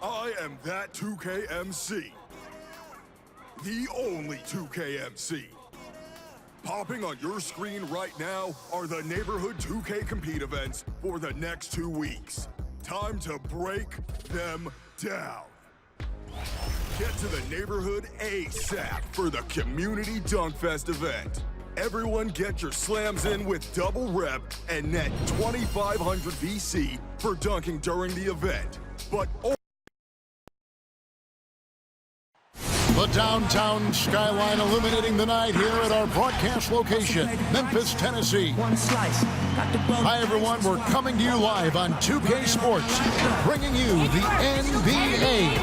I am that 2KMC. The only 2KMC. Popping on your screen right now are the Neighborhood 2K Compete events for the next 2 weeks. Time to break them down. Get to the neighborhood ASAP for the Community Dunk Fest event. Everyone get your slams in with double rep and net 2,500 VC for dunking during the event. But the downtown skyline illuminating the night here at our broadcast location, Memphis, Tennessee. Hi, everyone. We're coming to you live on 2K Sports, bringing you the NBA.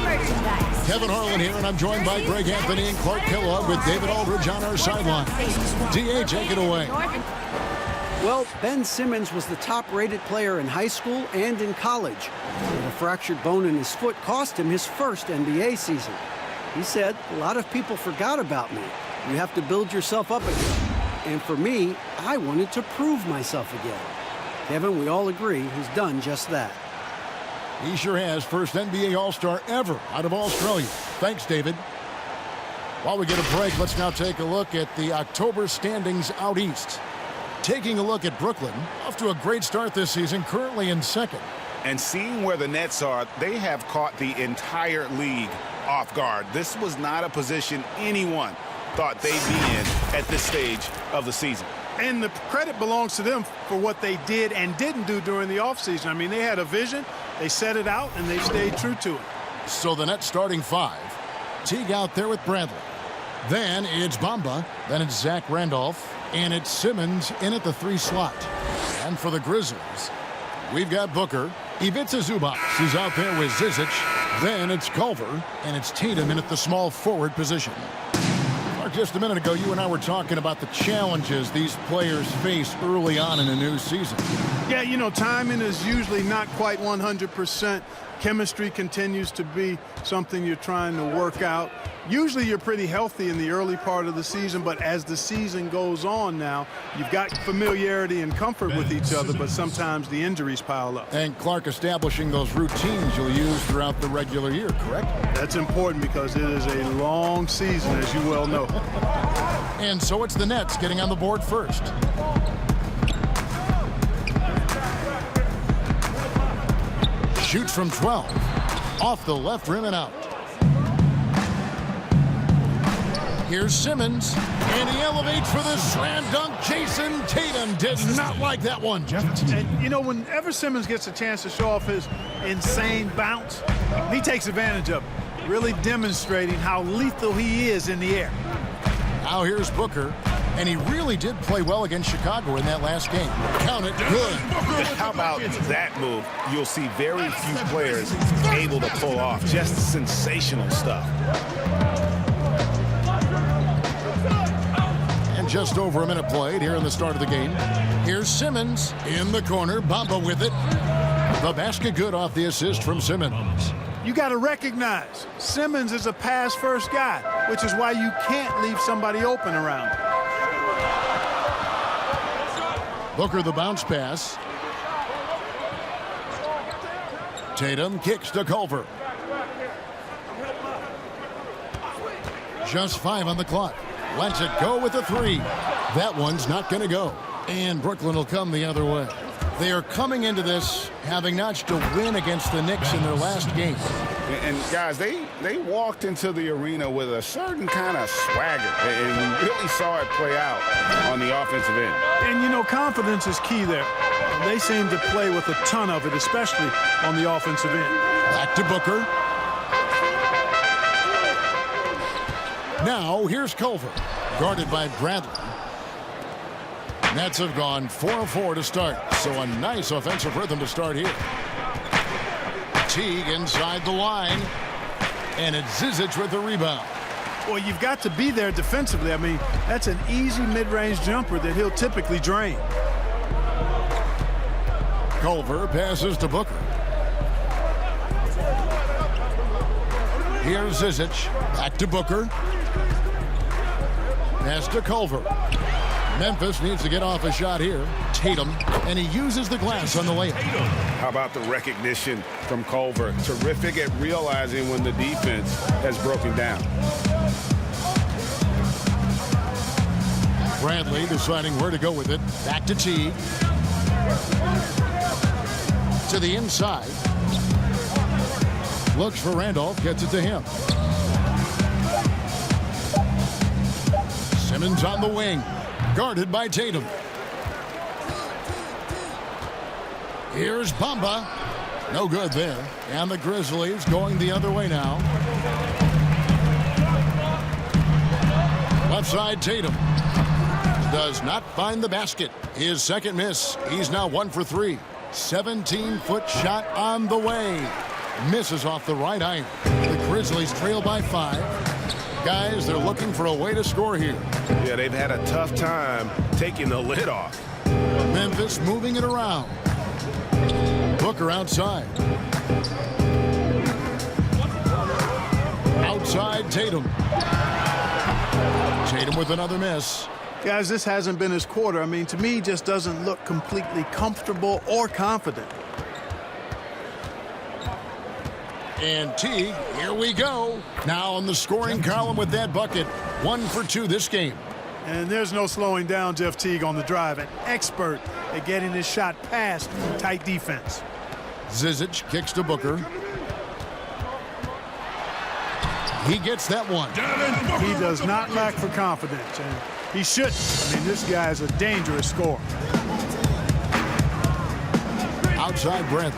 Kevin Harlan here, and I'm joined by Greg Anthony and Clark Kellogg with David Aldridge on our sideline. DA, take it away. Well, Ben Simmons was the top-rated player in high school and in college. But a fractured bone in his foot cost him his first NBA season. He said, "A lot of people forgot about me. You have to build yourself up again." And for me, I wanted to prove myself again. Kevin, we all agree he's done just that. He sure has. First NBA All-Star ever out of Australia. Thanks, David. While we get a break, let's now take a look at the October standings out east. Taking a look at Brooklyn, off to a great start this season, currently in second. And seeing where the Nets are, they have caught the entire league off guard. This was not a position anyone thought they'd be in at this stage of the season. And the credit belongs to them for what they did and didn't do during the offseason. I mean, they had a vision, they set it out, and they stayed true to it. So the Nets starting five. Teague out there with Bradley. Then it's Bamba. Then it's Zach Randolph. And it's Simmons in at the 3 slot. And for the Grizzlies, we've got Booker. Ivica Zubac is out there with Zizic. Then it's Culver. And it's Tatum in at the small forward position. Just a minute ago, you and I were talking about the challenges these players face early on in a new season. Yeah, you know, timing is usually not quite 100%. Chemistry continues to be something you're trying to work out. Usually you're pretty healthy in the early part of the season, but as the season goes on now, you've got familiarity and comfort with each other, but sometimes the injuries pile up. And Clark, establishing those routines you'll use throughout the regular year, correct? That's important because it is a long season, as you well know. And so it's the Nets getting on the board first. Shoots from 12. Off the left rim and out. Here's Simmons. And he elevates for the slam dunk. Jason Tatum did not like that one, Jeff. And, you know, whenever Simmons gets a chance to show off his insane bounce, he takes advantage of it, really demonstrating how lethal he is in the air. Now here's Booker. And he really did play well against Chicago in that last game. Count it good. How about that move? You'll see very few players able to pull off. Just sensational stuff. And just over a minute played here in the start of the game. Here's Simmons in the corner. Bamba with it. The basket good off the assist from Simmons. You got to recognize Simmons is a pass-first guy, which is why you can't leave somebody open around him. Booker the bounce pass. Tatum kicks to Culver. Just 5 on the clock. Lets it go with a 3. That one's not going to go. And Brooklyn will come the other way. They are coming into this having notched a win against the Knicks in their last game. And guys, they walked into the arena with a certain kind of swagger. And we really saw it play out on the offensive end. And, you know, confidence is key there. They seem to play with a ton of it, especially on the offensive end. Back to Booker. Now, here's Culver, guarded by Bradley. Nets have gone 4-4 to start, so a nice offensive rhythm to start here. Teague inside the line, and it's Zizic with the rebound. Well, you've got to be there defensively. I mean, that's an easy mid-range jumper that he'll typically drain. Culver passes to Booker. Here's Zizic, back to Booker. Pass to Culver. Memphis needs to get off a shot here. Tatum, and he uses the glass on the layup. How about the recognition from Culver? Terrific at realizing when the defense has broken down. Bradley deciding where to go with it. Back to Teague. To the inside. Looks for Randolph, gets it to him. Simmons on the wing. Guarded by Tatum. Here's Bamba. No good there. And the Grizzlies going the other way now. Left side, Tatum. Does not find the basket. His second miss. He's now 1 for 3. 17-foot shot on the way. Misses off the right iron. The Grizzlies trail by 5. Guys, they're looking for a way to score here. Yeah, they've had a tough time taking the lid off. Memphis moving it around. Booker outside. Outside, Tatum. Tatum with another miss. Guys, this hasn't been his quarter. I mean, to me, just doesn't look completely comfortable or confident. And Teague, here we go. Now on the scoring column with that bucket. 1 for 2 this game. And there's no slowing down Jeff Teague on the drive. An expert at getting his shot past tight defense. Zizic kicks to Booker. He gets that one. He does not lack for confidence, and he shouldn't. I mean, this guy's a dangerous scorer. Outside Bradley.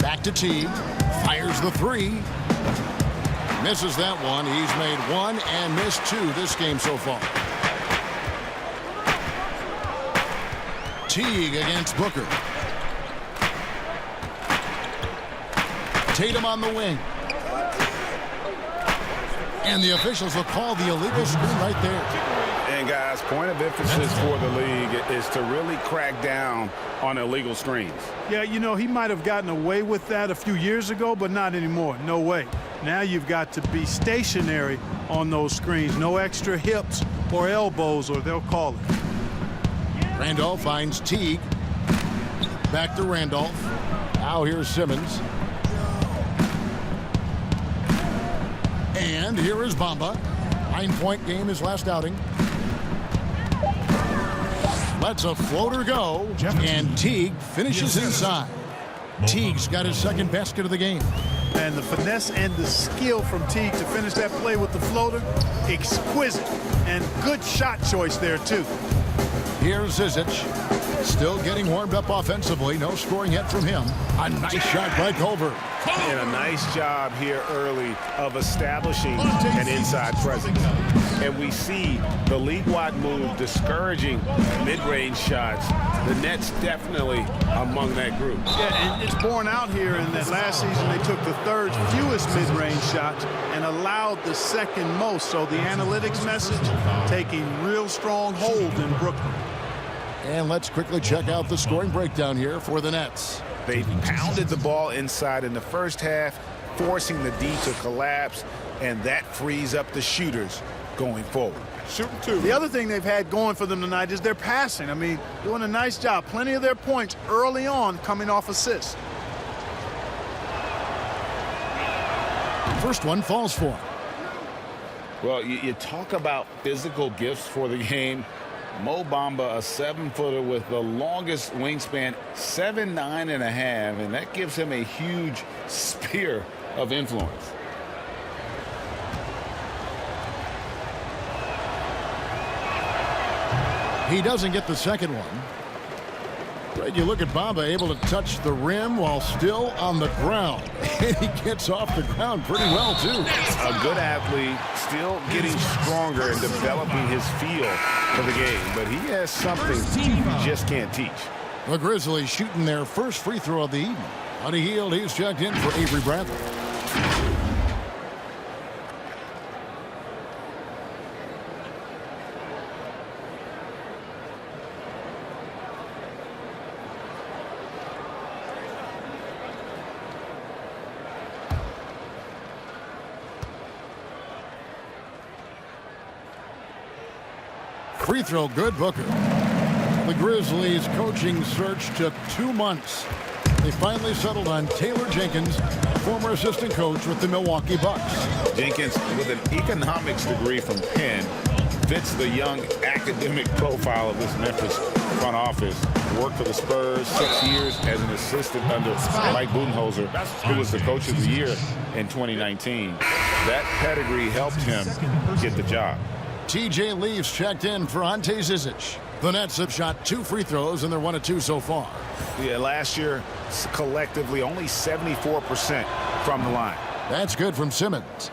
Back to Teague. Fires the 3. Misses that one. He's made 1 and missed 2 this game so far. Teague against Booker. Tatum on the wing. And the officials will call the illegal screen right there. And guys, point of emphasis for the league is to really crack down on illegal screens. Yeah, you know, he might have gotten away with that a few years ago, but not anymore. No way. Now you've got to be stationary on those screens. No extra hips or elbows, or they'll call it. Randolph finds Teague. Back to Randolph. Now here's Simmons. And here is Bamba. 9-point game his last outing. Lets a floater go. And Teague finishes inside. Teague's got his second basket of the game. And the finesse and the skill from Teague to finish that play with the floater, exquisite. And good shot choice there, too. Here's Zizic. Still getting warmed up offensively. No scoring yet from him. A nice shot by Culver. And a nice job here early of establishing an inside presence. And we see the league-wide move discouraging mid-range shots. The Nets definitely among that group. Yeah, and it's borne out here in that last season they took the third fewest mid-range shots and allowed the second most. So the analytics message taking real strong hold in Brooklyn. And let's quickly check out the scoring breakdown here for the Nets. They pounded the ball inside in the first half, forcing the D to collapse, and that frees up the shooters going forward. Shooting 2. The other thing they've had going for them tonight is their passing. I mean, doing a nice job. Plenty of their points early on coming off assists. First one falls for him. Well, you talk about physical gifts for the game. Mo Bamba, a 7-footer with the longest wingspan, 7'9.5", and that gives him a huge sphere of influence. He doesn't get the second one. But you look at Bamba able to touch the rim while still on the ground. And he gets off the ground pretty well, too. A good athlete, still getting stronger and developing his feel for the game. But he has something you just can't teach. The Grizzlies shooting their first free throw of the evening. Buddy Hield, he's checked in for Avery Bradley. Free throw good, Booker. The Grizzlies' coaching search took 2 months. They finally settled on Taylor Jenkins, former assistant coach with the Milwaukee Bucks. Jenkins, with an economics degree from Penn, fits the young academic profile of this Memphis front office. Worked for the Spurs 6 years as an assistant under Mike Budenholzer, who was the coach of the year in 2019. That pedigree helped him get the job. T.J. Leafs checked in for Ante Zizic. The Nets have shot 2 free throws, and they're 1 of 2 so far. Yeah, last year, collectively, only 74% from the line. That's good from Simmons.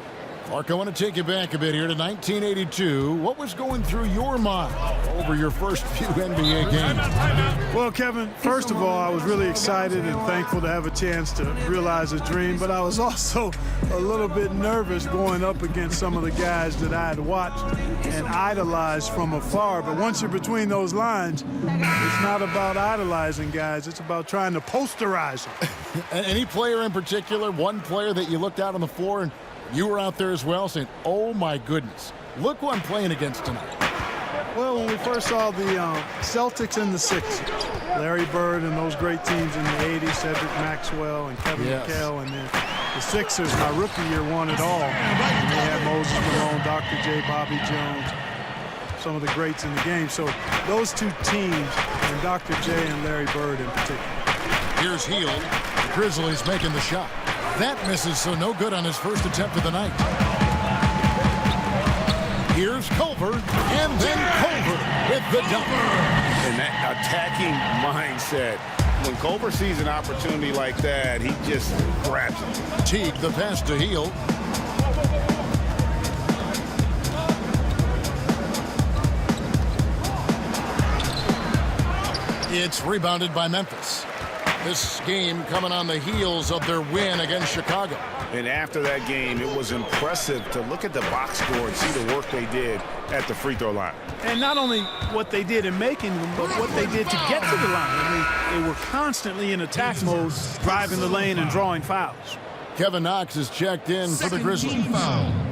Mark, I want to take you back a bit here to 1982. What was going through your mind over your first few NBA games? Well, Kevin, first of all, I was really excited and thankful to have a chance to realize a dream, but I was also a little bit nervous going up against some of the guys that I had watched and idolized from afar. But once you're between those lines, it's not about idolizing guys. It's about trying to posterize them. Any player in particular, one player that you looked out on the floor and you were out there as well saying, oh my goodness, look who I'm playing against tonight? Well, when we first saw the Celtics and the Sixers, Larry Bird and those great teams in the 80s, Cedric Maxwell and Kevin McHale, and then the Sixers, my rookie year, won it all. And they had Moses Malone, Dr. J, Bobby Jones, some of the greats in the game. So those two teams, and Dr. J and Larry Bird in particular. Here's Hield. The Grizzlies making the shot. That misses, so no good on his first attempt of the night. Here's Culver, and then Culver with the dunk. And that attacking mindset, when Culver sees an opportunity like that, he just grabs it. Teague, the pass to Hield. It's rebounded by Memphis. This game coming on the heels of their win against Chicago. And after that game, it was impressive to look at the box score and see the work they did at the free throw line. And not only what they did in making them, but what they did to get to the line. I mean, they were constantly in attack mode, driving the lane and drawing fouls. Kevin Knox is checked in for the Grizzlies.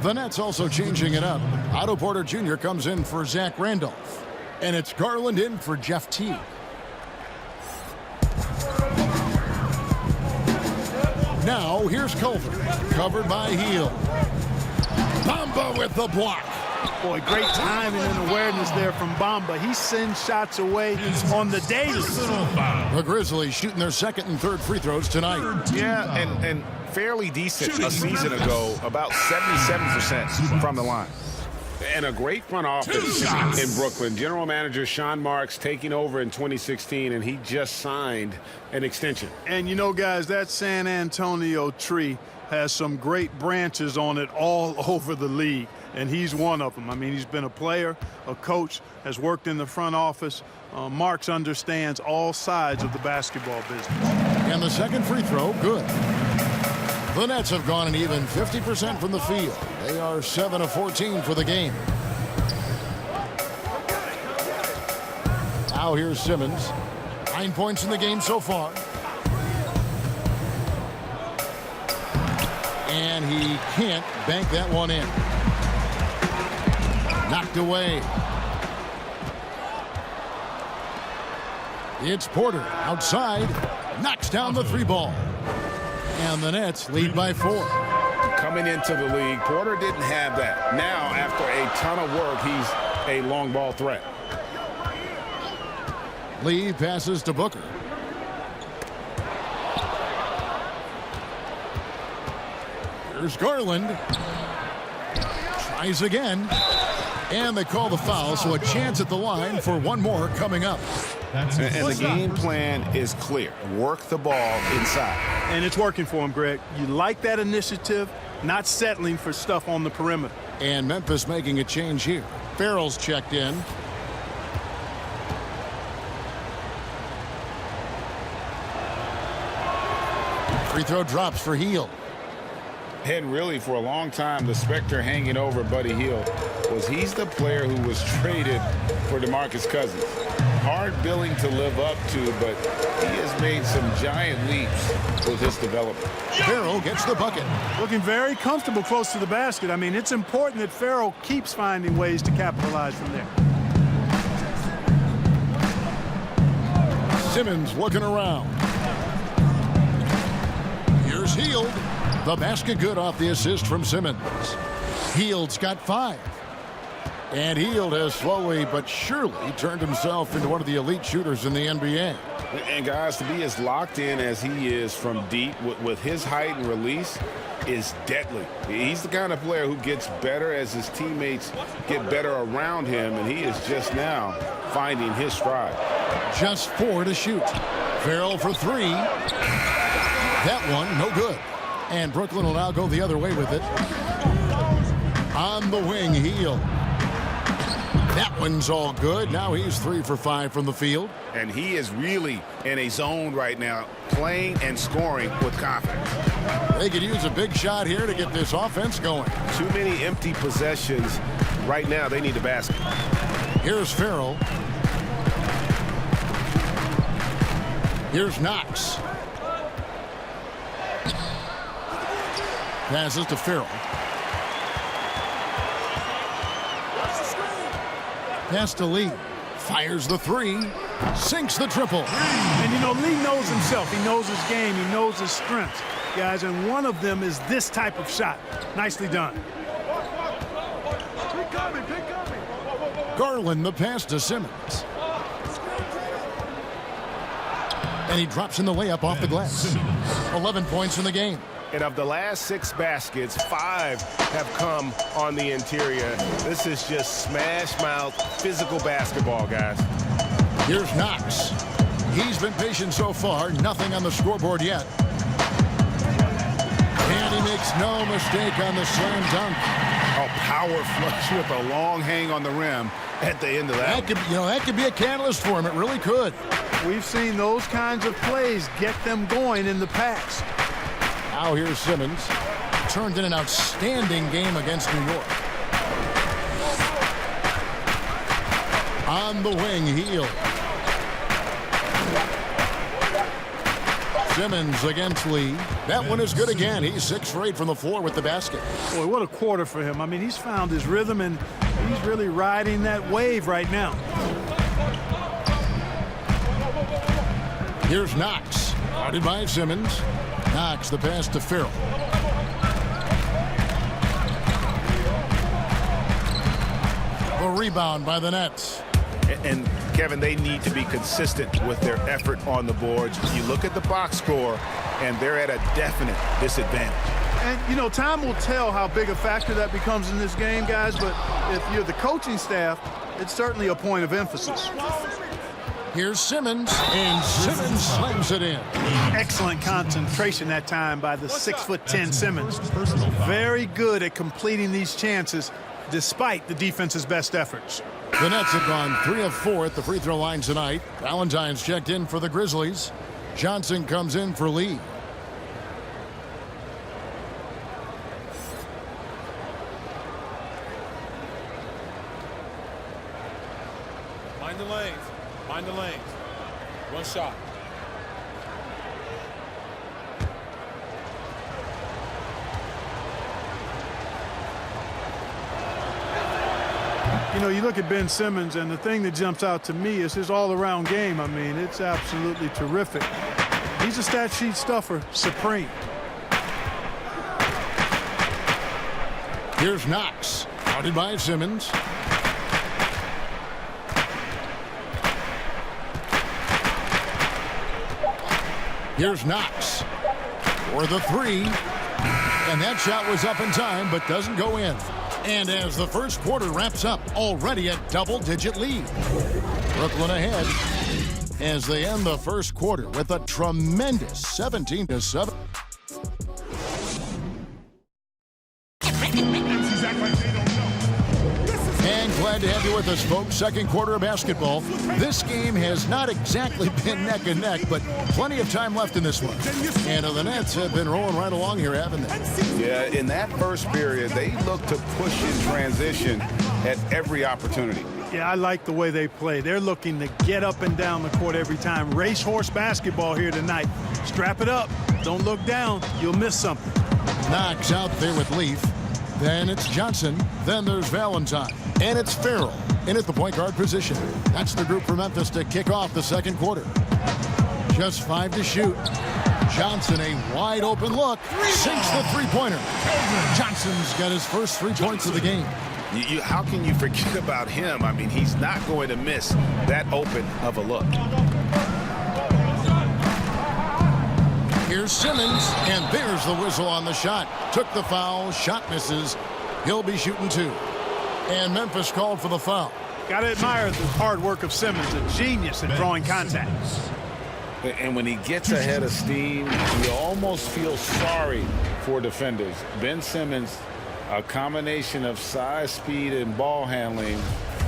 The Nets also changing it up. Otto Porter Jr. comes in for Zach Randolph. And it's Garland in for Jeff Teague. Now, here's Culver, covered by Hield. Bamba with the block. Boy, great timing and awareness there from Bamba. He sends shots away on the daily. The Grizzlies shooting their second and third free throws tonight. Yeah, and fairly decent a season ago, about 77% from the line. And a great front office in Brooklyn. General manager Sean Marks taking over in 2016, and he just signed an extension. And you know, guys, that San Antonio tree has some great branches on it all over the league, and he's one of them. I mean, he's been a player, a coach, has worked in the front office. Marks understands all sides of the basketball business. And the second free throw, good. The Nets have gone an even 50% from the field. They are 7 of 14 for the game. Now here's Simmons. 9 points in the game so far. And he can't bank that one in. Knocked away. It's Porter outside. Knocks down the 3-ball. And the Nets lead by 4. Coming into the league, Porter didn't have that. Now, after a ton of work, he's a long ball threat. Lee passes to Booker. Here's Garland. Tries again. And they call the foul, so a chance at the line for one more coming up. And the game plan is clear. Work the ball inside. And it's working for him, Greg. You like that initiative, not settling for stuff on the perimeter. And Memphis making a change here. Farrell's checked in. Free throw drops for Hield. And really, for a long time, the specter hanging over Buddy Hield was he's the player who was traded for DeMarcus Cousins. Hard billing to live up to, but he has made some giant leaps with his development. Farrell gets the bucket. Looking very comfortable close to the basket. I mean, it's important that Farrell keeps finding ways to capitalize from there. Simmons looking around. Here's Hield. The basket good off the assist from Simmons. Hield's got 5. And Hield has slowly but surely turned himself into one of the elite shooters in the NBA. And guys, to be as locked in as he is from deep with his height and release is deadly. He's the kind of player who gets better as his teammates get better around him, and he is just now finding his stride. Just 4 to shoot. Farrell for 3. That one, no good. And Brooklyn will now go the other way with it. On the wing, Hield. That one's all good. Now he's 3 for 5 from the field. And he is really in a zone right now, playing and scoring with confidence. They could use a big shot here to get this offense going. Too many empty possessions. Right now, they need a basket. Here's Farrell. Here's Knox. Passes to Farrell. Pass to Lee. Fires the 3. Sinks the triple. And, you know, Lee knows himself. He knows his game. He knows his strengths, guys, and one of them is this type of shot. Nicely done. Garland the pass to Simmons. And he drops in the layup off the glass. 11 points in the game. And of the last 6 baskets, 5 have come on the interior. This is just smash mouth physical basketball, guys. Here's Knox. He's been patient so far. Nothing on the scoreboard yet. And he makes no mistake on the slam dunk. A power flush with a long hang on the rim at the end of that. That could be a catalyst for him. It really could. We've seen those kinds of plays get them going in the past. Now here's Simmons. Turned in an outstanding game against New York. On the wing, Hield. Simmons against Lee. That one is good again. He's 6 for 8 from the floor with the basket. Boy, what a quarter for him. I mean, he's found his rhythm, and he's really riding that wave right now. Here's Knox. Guarded by Simmons. Knox the pass to Farrell. The rebound by the Nets. And Kevin, they need to be consistent with their effort on the boards. You look at the box score, and they're at a definite disadvantage. And, you know, time will tell how big a factor that becomes in this game, guys, but if you're the coaching staff, it's certainly a point of emphasis. Here's Simmons, and Simmons slams it in. Excellent concentration that time by the 6'10" Simmons. Very good at completing these chances despite the defense's best efforts. The Nets have gone 3 of 4 at the free throw line tonight. Valentine's checked in for the Grizzlies. Johnson comes in for Lee. Mind the lanes. Mind the lanes. One shot. You know, you look at Ben Simmons, and the thing that jumps out to me is his all-around game. I mean, it's absolutely terrific. He's a stat sheet stuffer, supreme. Here's Knox, guarded by Simmons. Here's Knox for the 3. And that shot was up in time, but doesn't go in. And as the first quarter wraps up, already a double-digit lead. Brooklyn ahead as they end the first quarter with a tremendous 17-7. And glad to have you with us, folks. Second quarter of basketball. This game has not exactly been neck and neck, but plenty of time left in this one. And the Nets have been rolling right along here, haven't they? Yeah, in that first period, they looked to push in transition at every opportunity. Yeah, I like the way they play. They're looking to get up and down the court every time. Racehorse basketball here tonight. Strap it up. Don't look down. You'll miss something. Knox out there with Leaf. Then it's Johnson. Then there's Valentine. And it's Farrell in at the point guard position. That's the group for Memphis to kick off the second quarter. Just 5 to shoot. Johnson, a wide open look. Sinks the three-pointer. Johnson's got his first 3 points of the game. How can you forget about him? I mean, he's not going to miss that open of a look. Here's Simmons, and there's the whistle on the shot. Took the foul, shot misses. He'll be shooting 2. And Memphis called for the foul. Got to admire the hard work of Simmons, a genius at drawing contact. And when he gets ahead of steam, you almost feel sorry for defenders. Ben Simmons, a combination of size, speed, and ball handling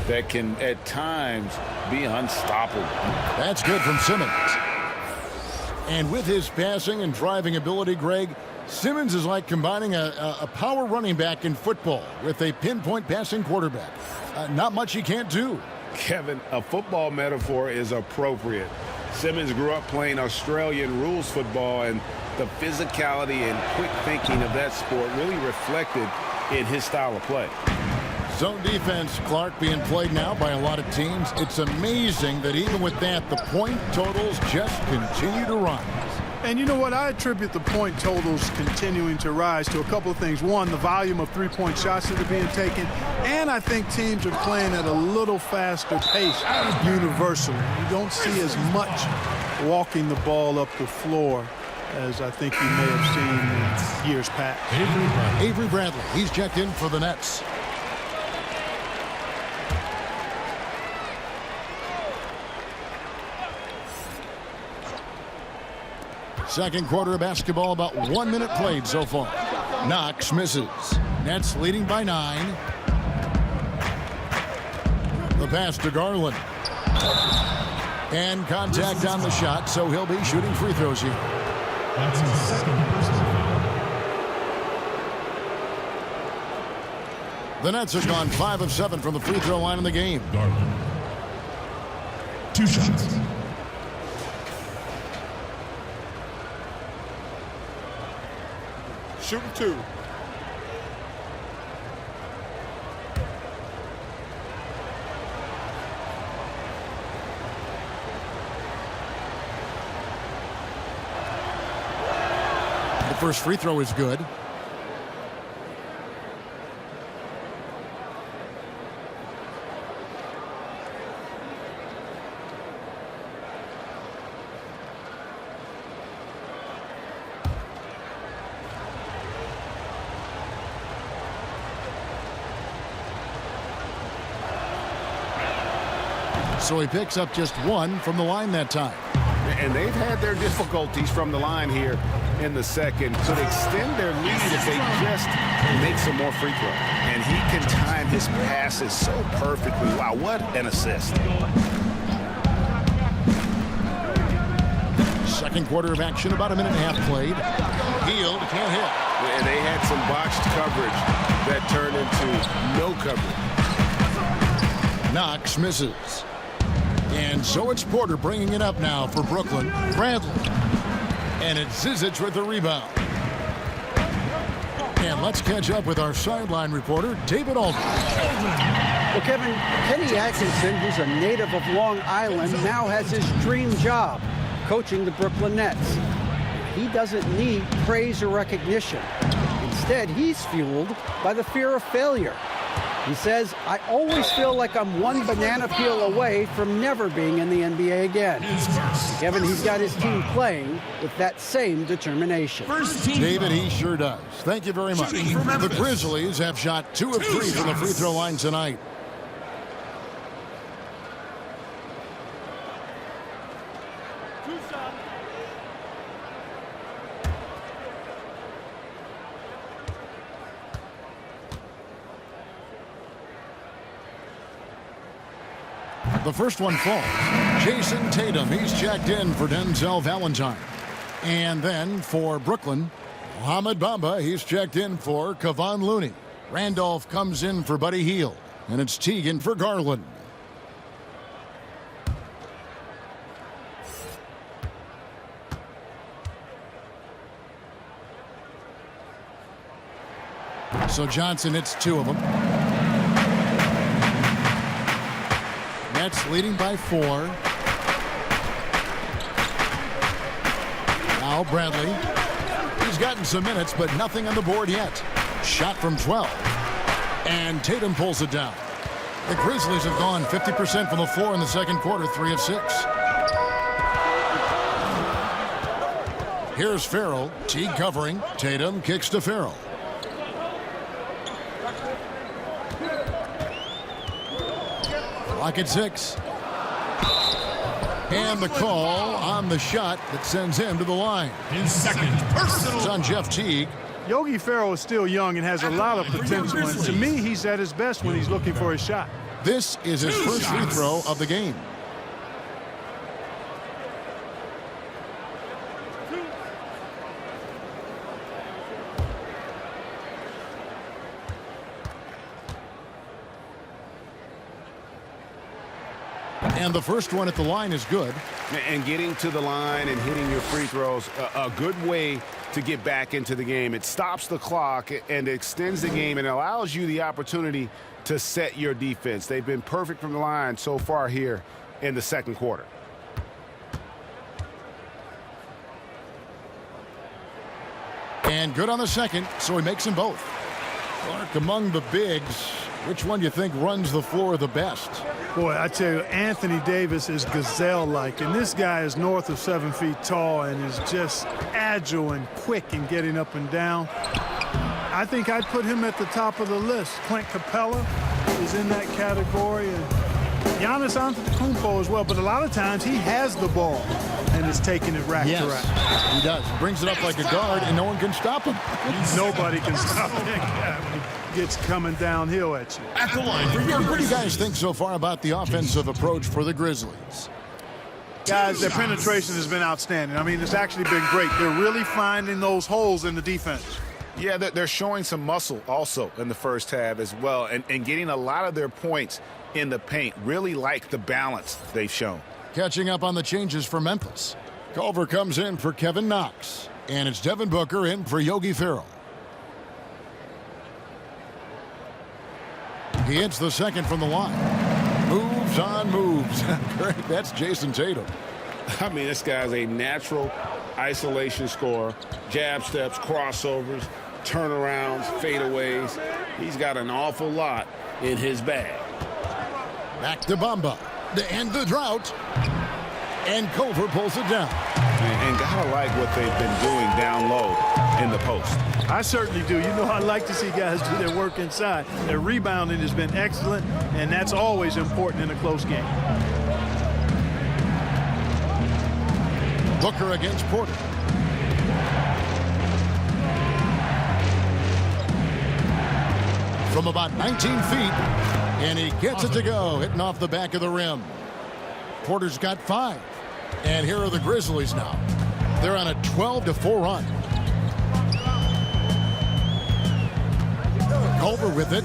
that can, at times, be unstoppable. That's good from Simmons. And with his passing and driving ability, Greg, Simmons is like combining a power running back in football with a pinpoint passing quarterback. Not much he can't do. Kevin, a football metaphor is appropriate. Simmons grew up playing Australian rules football, and the physicality and quick thinking of that sport really reflected in his style of play. Zone defense, Clark, being played now by a lot of teams. It's amazing that even with that, the point totals just continue to rise. And you know what? I attribute the point totals continuing to rise to a couple of things. One, the volume of three-point shots that are being taken. And I think teams are playing at a little faster pace universally. You don't see as much walking the ball up the floor as I think you may have seen in years past. Avery Bradley, he's checked in for the Nets. Second quarter of basketball, about 1 minute played so far. Knox misses. Nets leading by 9. The pass to Garland. And contact on the shot, so he'll be shooting free throws here. That's his second personal foul. The Nets have gone 5 of 7 from the free throw line in the game. Garland. 2 shots. Shooting 2. The first free throw is good. So he picks up just 1 from the line that time. And they've had their difficulties from the line here in the second. Could extend their lead if they just make some more free throws. And he can time his passes so perfectly. Wow, what an assist. Second quarter of action, about a minute and a half played. Hield can't hit. And they had some botched coverage that turned into no coverage. Knox misses. And so it's Porter bringing it up now for Brooklyn. Bradley. And it's Zizic with the rebound. And let's catch up with our sideline reporter, David Aldridge. Well, Kevin, Kenny Atkinson, who's a native of Long Island, now has his dream job, coaching the Brooklyn Nets. He doesn't need praise or recognition. Instead, he's fueled by the fear of failure. He says, I always feel like I'm one banana peel away from never being in the NBA again. Kevin, he's got his team playing with that same determination. David, he sure does. Thank you very much. The Grizzlies have shot 2 of 3 from the free throw line tonight. The first one falls. Jason Tatum, he's checked in for Denzel Valentine. And then for Brooklyn, Mohamed Bamba, he's checked in for Kevon Looney. Randolph comes in for Buddy Hield. And it's Teagan for Garland. So Johnson hits 2 of them. Nets leading by 4. Now Bradley. He's gotten some minutes, but nothing on the board yet. Shot from 12. And Tatum pulls it down. The Grizzlies have gone 50% from the floor in the second quarter, 3 of 6. Here's Farrell. Teague covering. Tatum kicks to Farrell. Clock at 6. And the call on the shot that sends him to the line. His second personal. It's on Jeff Teague. Yogi Ferrell is still young and has a lot of potential. And to me, he's at his best when he's looking for his shot. This is his first free throw of the game. And the first one at the line is good. And getting to the line and hitting your free throws, a good way to get back into the game. It stops the clock and extends the game and allows you the opportunity to set your defense. They've been perfect from the line so far here in the second quarter. And good on the second, so he makes them both. Clark, among the bigs, which one do you think runs the floor the best? Boy, I tell you, Anthony Davis is gazelle-like, and this guy is north of 7 feet tall and is just agile and quick in getting up and down. I think I'd put him at the top of the list. Clint Capella is in that category, and Giannis Antetokounmpo as well, but a lot of times he has the ball and is taking it rack to rack. He does. Brings it up like a guard, and no one can stop him. Nobody can stop him. Gets coming downhill at you. At the line for your What do you guys think so far about the offensive approach for the Grizzlies? Guys, their penetration has been outstanding. I mean, it's actually been great. They're really finding those holes in the defense. Yeah, they're showing some muscle also in the first half as well, and getting a lot of their points in the paint. Really like the balance they've shown. Catching up on the changes for Memphis. Culver comes in for Kevin Knox, and it's Devin Booker in for Yogi Ferrell. He hits the second from the line. Moves on moves. Great, that's Jason Tatum. I mean, this guy's a natural isolation scorer. Jab steps, crossovers, turnarounds, fadeaways. He's got an awful lot in his bag. Back to Bamba to end the drought. And Culver pulls it down. And gotta like what they've been doing down low in the post. I certainly do. You know, I like to see guys do their work inside. Their rebounding has been excellent, and that's always important in a close game. Booker against Porter. From about 19 feet, and he gets it to go, hitting off the back of the rim. Porter's got 5. And here are the Grizzlies now. They're on a 12-4 run. Culver with it.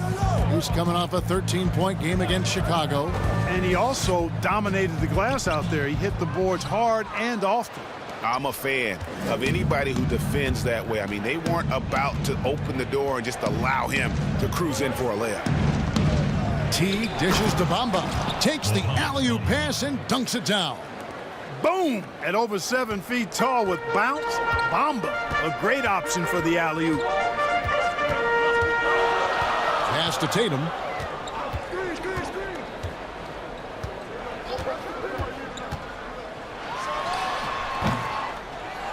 He's coming off a 13-point game against Chicago. And he also dominated the glass out there. He hit the boards hard and often. I'm a fan of anybody who defends that way. I mean, they weren't about to open the door and just allow him to cruise in for a layup. Teague dishes to Bamba. Takes the alley-oop pass and dunks it down. Boom! At over 7 feet tall with bounce, Bamba, a great option for the alley-oop. Pass to Tatum.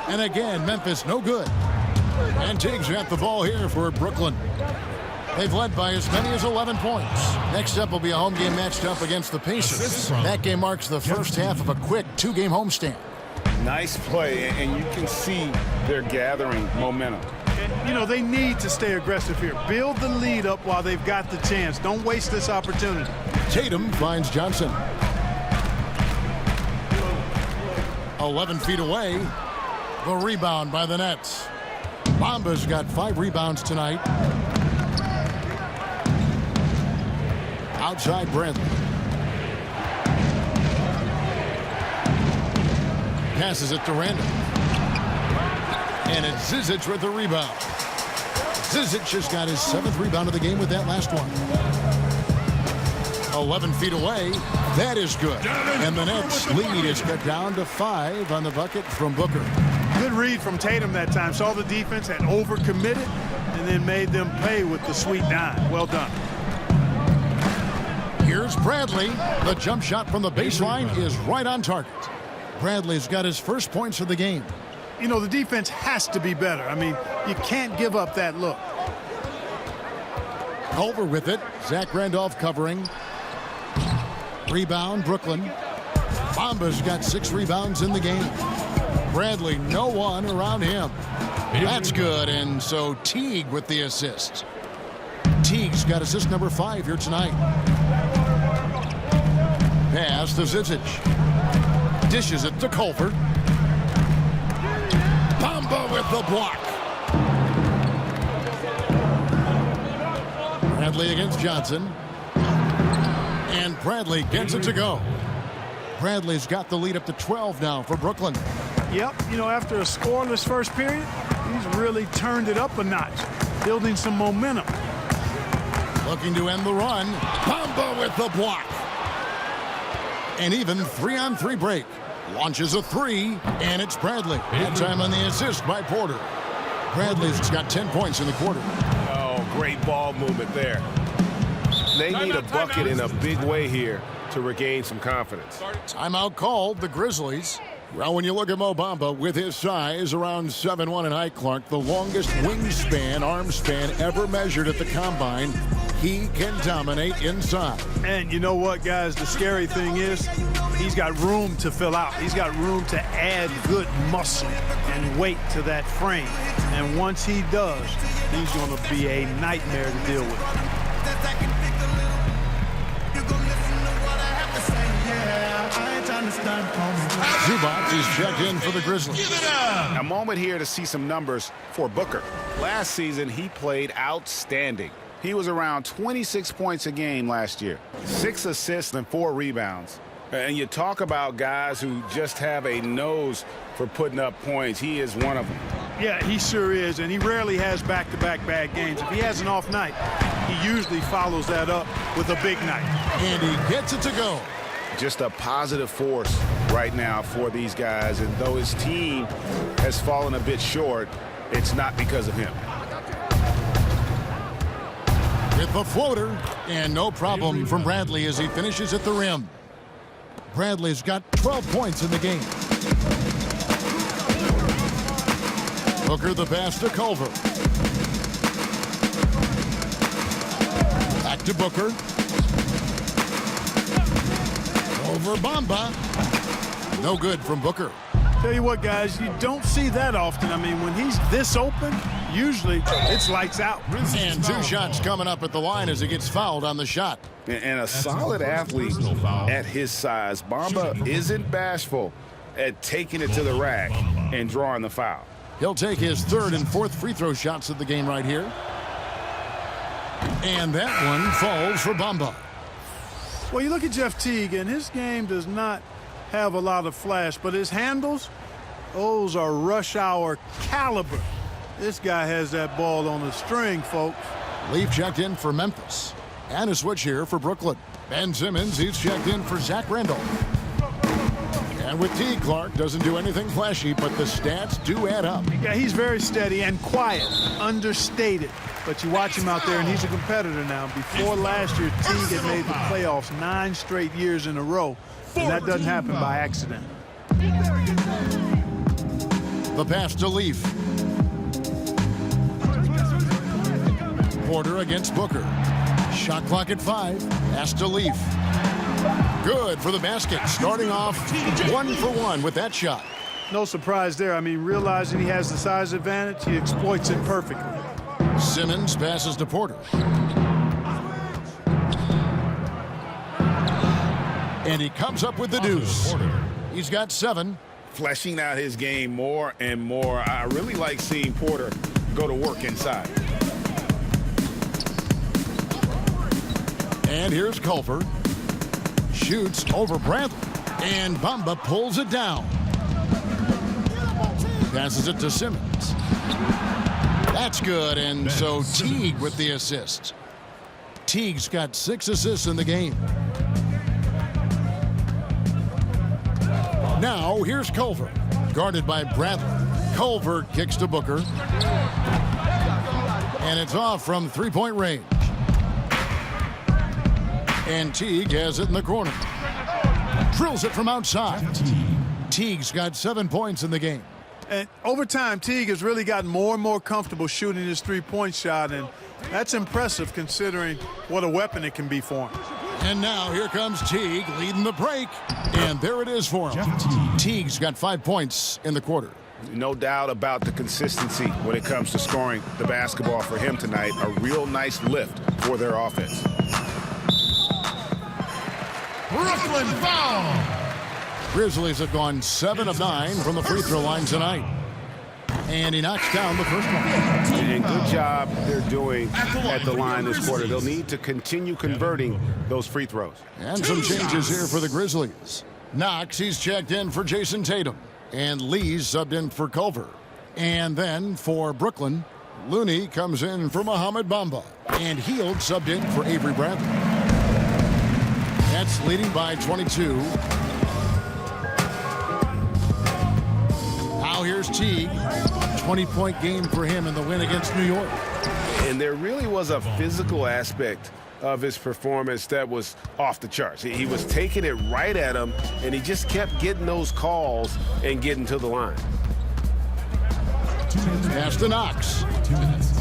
And again, Memphis no good. And Teague's got the ball here for Brooklyn. They've led by as many as 11 points. Next up will be a home game matched up against the Pacers. That game marks the first half of a quick 2-game homestand. Nice play, and you can see they're gathering momentum. And, you know, they need to stay aggressive here. Build the lead up while they've got the chance. Don't waste this opportunity. Tatum finds Johnson. 11 feet away. The rebound by the Nets. Bamba's got 5 rebounds tonight. Outside Bradley. Passes it to Randall. And it's Zizic with the rebound. Zizic just got his 7th rebound of the game with that last one. 11 feet away. That is good. And the Nets lead is cut down to 5 on the bucket from Booker. Good read from Tatum that time. Saw the defense, had overcommitted, and then made them pay with the sweet dime. Well done. Here's Bradley. The jump shot from the baseline is right on target. Bradley's got his first points of the game. You know, the defense has to be better. I mean, you can't give up that look. Culver with it. Zach Randolph covering. Rebound, Brooklyn. Bamba's got 6 rebounds in the game. Bradley, no one around him. That's good, and so Teague with the assist. Teague's got assist number 5 here tonight. Pass to Zizic. Dishes it to Culver. Bamba with the block. Bradley against Johnson. And Bradley gets it to go. Bradley's got the lead up to 12 now for Brooklyn. Yep, you know, after a scoreless first period, he's really turned it up a notch, building some momentum. Looking to end the run. Bamba with the block. And even 3-on-3 break. Launches a 3, and it's Bradley. That time on the assist by Porter. Bradley's got 10 points in the quarter. Oh, great ball movement there. They need a bucket in a big way here to regain some confidence. Timeout called, the Grizzlies. Well, when you look at Mo Bamba with his size, around 7'1" in height, Clark, the longest wingspan, arm span ever measured at the combine, he can dominate inside. And you know what, guys? The scary thing is he's got room to fill out. He's got room to add good muscle and weight to that frame. And once he does, he's going to be a nightmare to deal with. Zubac is checked in for the Grizzlies. A moment here to see some numbers for Booker. Last season, he played outstanding. He was around 26 points a game last year, 6 assists and 4 rebounds. And you talk about guys who just have a nose for putting up points. He is one of them. Yeah, he sure is, and he rarely has back-to-back bad games. If he has an off night, he usually follows that up with a big night. And he gets it to go. Just a positive force right now for these guys. And though his team has fallen a bit short, it's not because of him. With the floater, and no problem from Bradley as he finishes at the rim. Bradley's got 12 points in the game. Booker the pass to Culver. Back to Booker. Over Bamba. No good from Booker. Tell you what, guys, you don't see that often. I mean, when he's this open, usually it's lights out. And 2 shots coming up at the line as he gets fouled on the shot. And a solid athlete at his size. Bamba isn't bashful at taking it to the rack and drawing the foul. He'll take his 3rd and 4th free throw shots of the game right here. And that one falls for Bamba. Well, you look at Jeff Teague, and his game does not have a lot of flash, but his handles, those are rush hour caliber. This guy has that ball on a string, folks. Leaf checked in for Memphis. And a switch here for Brooklyn. Ben Simmons, he's checked in for Zach Randolph. And with Teague, Clark doesn't do anything flashy, but the stats do add up. Yeah, he's very steady and quiet, understated. But you watch him out there, and he's a competitor now. Before last year, Teague had made the playoffs 9 straight years in a row. And that doesn't happen by accident. The pass to Leaf. Porter against Booker. Shot clock at 5. Pass to Leaf. Good for the basket. Starting off 1 for 1 with that shot. No surprise there. I mean, realizing he has the size advantage, he exploits it perfectly. Simmons passes to Porter. And he comes up with the deuce. He's got 7. Fleshing out his game more and more. I really like seeing Porter go to work inside. And here's Culver. Shoots over Bradley. And Bamba pulls it down. Passes it to Simmons. That's good, and so Teague with the assist. Teague's got 6 assists in the game. Now, here's Culver, guarded by Bradley. Culver kicks to Booker. And it's off from three-point range. And Teague has it in the corner. Drills it from outside. Teague's got 7 points in the game. And over time, Teague has really gotten more and more comfortable shooting his three-point shot, and that's impressive considering what a weapon it can be for him. And now here comes Teague leading the break. And there it is for him. Teague's got 5 points in the quarter. No doubt about the consistency when it comes to scoring the basketball for him tonight. A real nice lift for their offense. Brooklyn foul. Grizzlies have gone 7 of 9 from the free throw line tonight. And he knocks down the first one. And good job they're doing at the line this quarter. They'll need to continue converting those free throws. And some changes here for the Grizzlies. Knox, he's checked in for Jason Tatum. And Lee's subbed in for Culver. And then for Brooklyn, Looney comes in for Mohamed Bamba. And Hield subbed in for Avery Bradley. Nets leading by 22. Now here's Teague. 20-point game for him in the win against New York. And there really was a physical aspect of his performance that was off the charts. He was taking it right at him, and he just kept getting those calls and getting to the line. Pass to Knox. 2 minutes.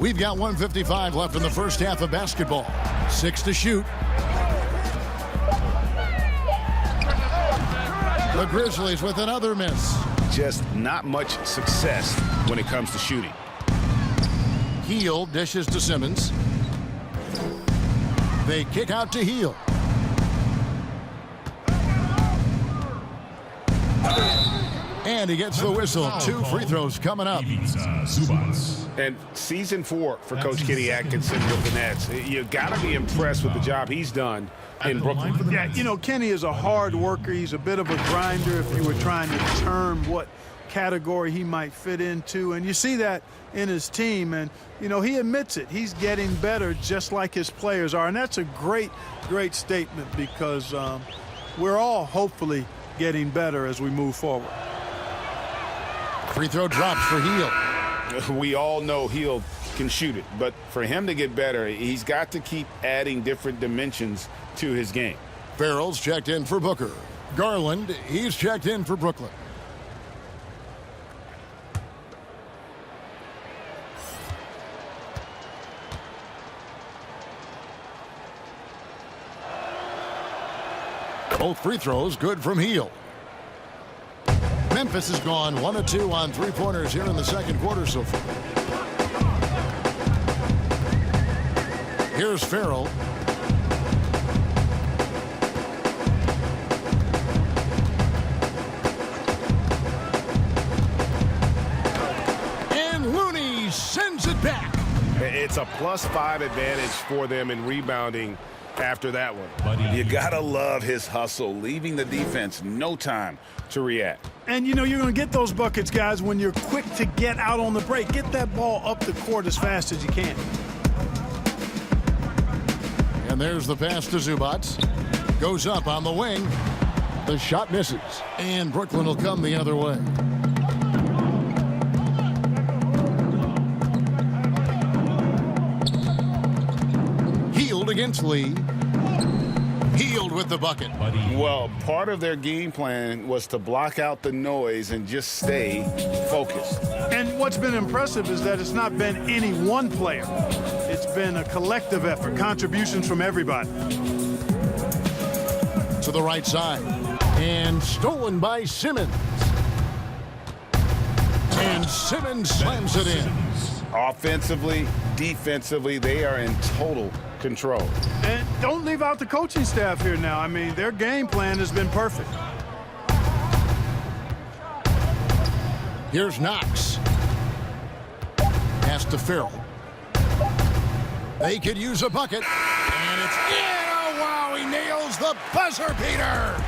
We've got 1:55 left in the first half of basketball. 6 to shoot. The Grizzlies with another miss. Just not much success when it comes to shooting. Hield dishes to Simmons. They kick out to Hield. And he gets the whistle. 2 free throws coming up. And season 4 for Coach Kenny Atkinson with the Nets. You got to be impressed with the job he's done in Brooklyn. Yeah, you know, Kenny is a hard worker. He's a bit of a grinder if you were trying to determine what category he might fit into. And you see that in his team. And, you know, he admits it. He's getting better just like his players are. And that's a great, great statement because we're all hopefully getting better as we move forward. Free throw drops for Hield. We all know Hield can shoot it, but for him to get better, he's got to keep adding different dimensions to his game. Farrell's checked in for Booker. Garland, he's checked in for Brooklyn. Both free throws good from Hield. Memphis has gone 1 of 2 on three-pointers here in the second quarter so far. Here's Farrell. And Looney sends it back. It's a +5 advantage for them in rebounding after that one. You gotta love his hustle, leaving the defense no time to react. And, you know, you're going to get those buckets, guys, when you're quick to get out on the break. Get that ball up the court as fast as you can. And there's the pass to Zubac. Goes up on the wing. The shot misses. And Brooklyn will come the other way. Hield against Lee. Hield with the bucket. Well, part of their game plan was to block out the noise and just stay focused. And what's been impressive is that it's not been any one player. It's been a collective effort, contributions from everybody. To the right side. And stolen by Simmons. And Simmons slams it in. Offensively, defensively, they are in total control. And don't leave out the coaching staff here now. I mean, their game plan has been perfect. Here's Knox. Pass to Farrell. They could use a bucket. And it's in. Oh, wow, he nails the buzzer beater.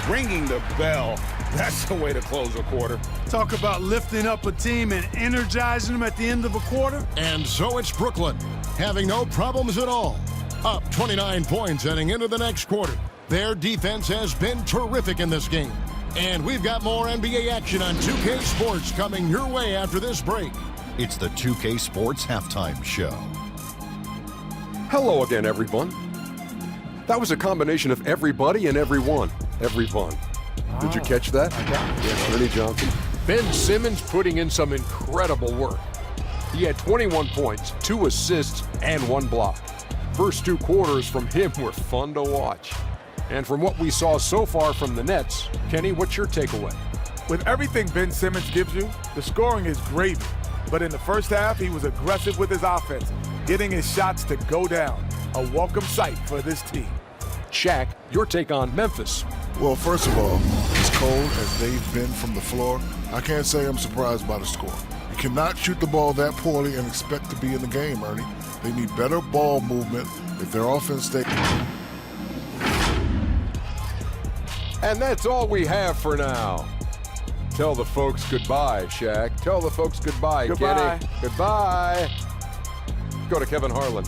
Ringing the bell. That's the way to close a quarter. Talk about lifting up a team and energizing them at the end of a quarter. And so it's Brooklyn, having no problems at all. Up 29 points heading into the next quarter. Their defense has been terrific in this game. And we've got more NBA action on 2K Sports coming your way after this break. It's the 2K Sports Halftime Show. Hello again, everyone. That was a combination of everybody and everyone. Everyone. Did you catch that? Yes, Ernie Johnson. Ben Simmons putting in some incredible work. He had 21 points, 2 assists, and 1 block. First 2 quarters from him were fun to watch. And from what we saw so far from the Nets, Kenny, what's your takeaway? With everything Ben Simmons gives you, the scoring is gravy. But in the first half, he was aggressive with his offense, getting his shots to go down. A welcome sight for this team. Shaq, your take on Memphis. Well, first of all, as cold as they've been from the floor, I can't say I'm surprised by the score. You cannot shoot the ball that poorly and expect to be in the game, Ernie. They need better ball movement if their offense stays. And that's all we have for now. Tell the folks goodbye, Shaq. Tell the folks goodbye, Goodbye. Kenny. Goodbye. Go to Kevin Harlan.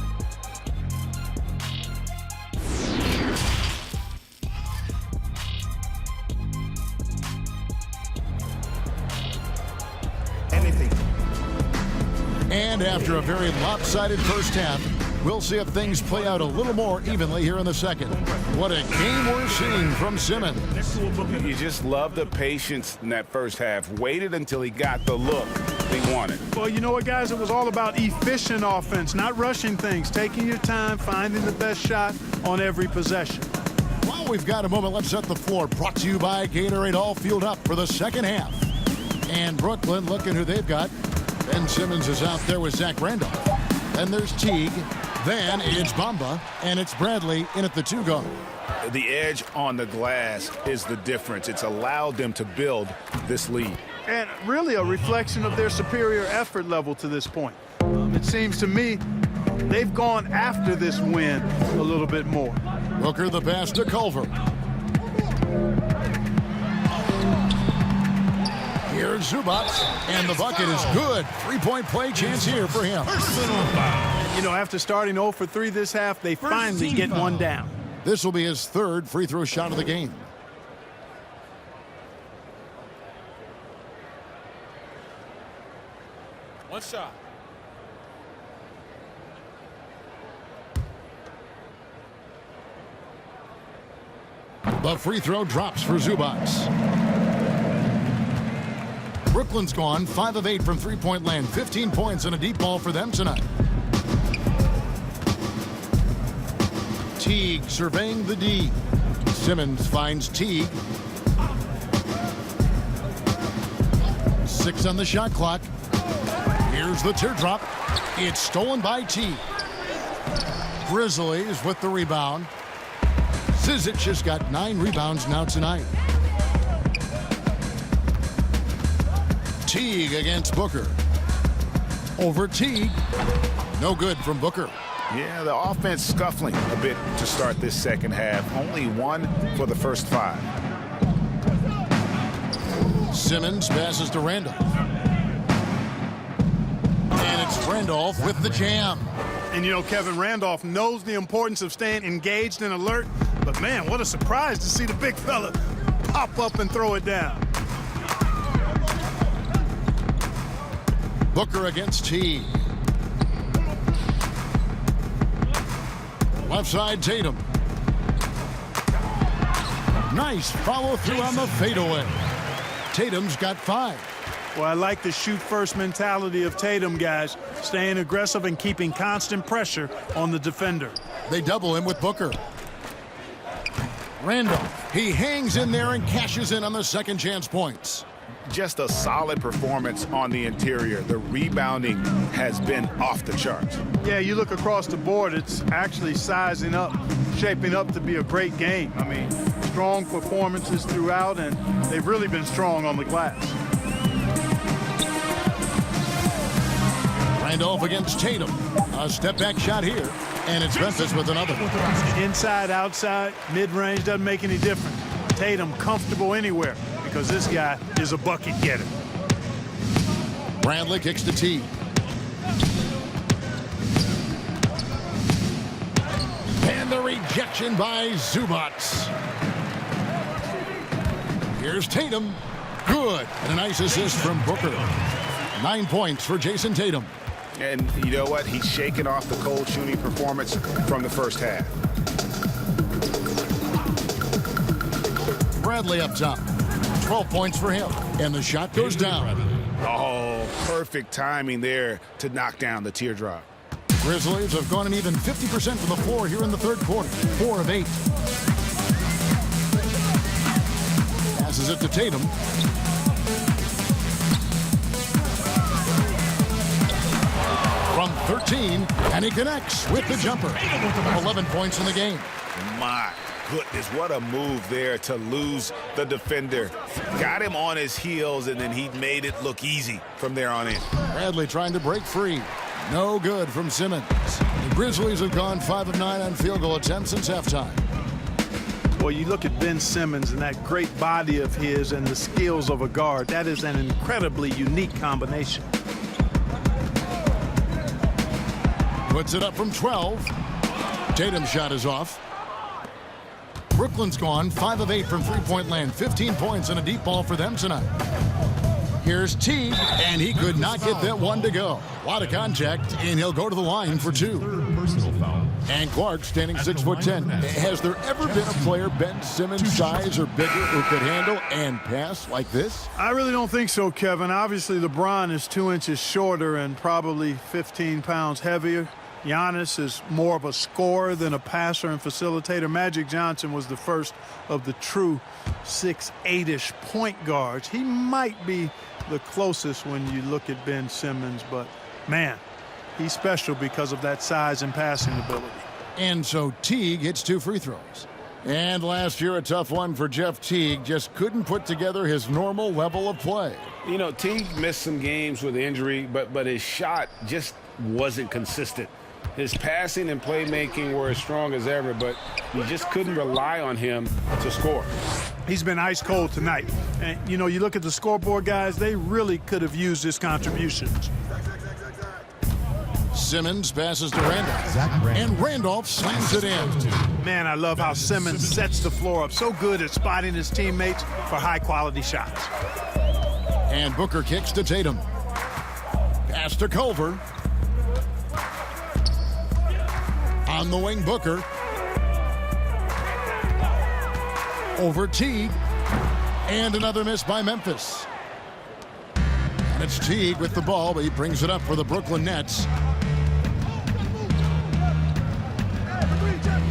And after a very lopsided first half, we'll see if things play out a little more evenly here in the second. What a game we're seeing from Simmons. You just love the patience in that first half. Waited until he got the look he wanted. Well, you know what, guys? It was all about efficient offense, not rushing things, taking your time, finding the best shot on every possession. Well, we've got a moment. Let's set the floor. Brought to you by Gatorade. All fueled up for the second half. And Brooklyn, looking who they've got. Ben Simmons is out there with Zach Randolph. Then there's Teague. Then it's Bamba. And it's Bradley in at the 2 guard. The edge on the glass is the difference. It's allowed them to build this lead. And really a reflection of their superior effort level to this point. It seems to me they've gone after this win a little bit more. Booker the pass to Culver. Here's Zubac, and the bucket is good. 3-point play chance here for him. You know, after starting 0 for 3 this half, they finally get one down. This will be his 3rd free throw shot of the game. One shot. The free throw drops for Zubac. Brooklyn's gone 5 of 8 from three-point land. 15 points and a deep ball for them tonight. Teague surveying the D. Simmons finds Teague. 6 on the shot clock. Here's the teardrop. It's stolen by Teague. Grizzlies with the rebound. Zizic has got 9 rebounds now tonight. Teague against Booker. Over Teague. No good from Booker. Yeah, the offense scuffling a bit to start this second half. Only 1 for the first 5. Simmons passes to Randolph. And it's Randolph with the jam. And you know, Kevin, Randolph knows the importance of staying engaged and alert. But man, what a surprise to see the big fella pop up and throw it down. Booker against Teague. Left side, Tatum. Nice follow through on the fadeaway. Tatum's got 5. Well, I like the shoot-first mentality of Tatum, guys. Staying aggressive and keeping constant pressure on the defender. They double him with Booker. Randolph, he hangs in there and cashes in on the second chance points. Just a solid performance on the interior. The rebounding has been off the charts. Yeah, you look across the board, it's actually sizing up, shaping up to be a great game. I mean, strong performances throughout, and they've really been strong on the glass. Randolph against Tatum. A step-back shot here, and it's Memphis with another. Inside, outside, mid-range, doesn't make any difference. Tatum comfortable anywhere because this guy is a bucket getter. Bradley kicks to Teague. And the rejection by Zubac. Here's Tatum. Good. And a nice assist from Booker. 9 points for Jason Tatum. And you know what? He's shaking off the cold shooting performance from the first half. Bradley up top. 12 points for him. And the shot goes down. Oh, perfect timing there to knock down the teardrop. Grizzlies have gone an even 50% from the floor here in the third quarter. 4 of 8. Passes it to Tatum. From 13, and he connects with the jumper. 11 points in the game. My goodness, what a move there to lose the defender. Got him on his heels, and then he made it look easy from there on in. Bradley trying to break free. No good from Simmons. The Grizzlies have gone 5 of 9 on field goal attempts since halftime. Well, you look at Ben Simmons and that great body of his and the skills of a guard. That is an incredibly unique combination. Puts it up from 12. Tatum's shot is off. Brooklyn's gone 5 of 8 from three-point land. 15 points and a deep ball for them tonight. Here's Teague, and he could not get that one to go. A lot of contact, and he'll go to the line for 2. And Clark standing 6'10". Has there ever been a player Ben Simmons' size or bigger who could handle and pass like this? I really don't think so, Kevin. Obviously, LeBron is 2 inches shorter and probably 15 pounds heavier. Giannis is more of a scorer than a passer and facilitator. Magic Johnson was the first of the true 6'8"-ish point guards. He might be the closest when you look at Ben Simmons, but man, he's special because of that size and passing ability. And so Teague hits 2 free throws. And last year, a tough one for Jeff Teague. Just couldn't put together his normal level of play. You know, Teague missed some games with injury, but his shot just wasn't consistent. His passing and playmaking were as strong as ever, but you just couldn't rely on him to score. He's been ice cold tonight. And, you know, you look at the scoreboard, guys, they really could have used his contributions. Simmons passes to Randolph. And Randolph slams it in. Man, I love how Simmons sets the floor up. So good at spotting his teammates for high-quality shots. And Booker kicks to Tatum. Pass to Culver. On the wing, Booker. Over Teague. And another miss by Memphis. And it's Teague with the ball, but he brings it up for the Brooklyn Nets.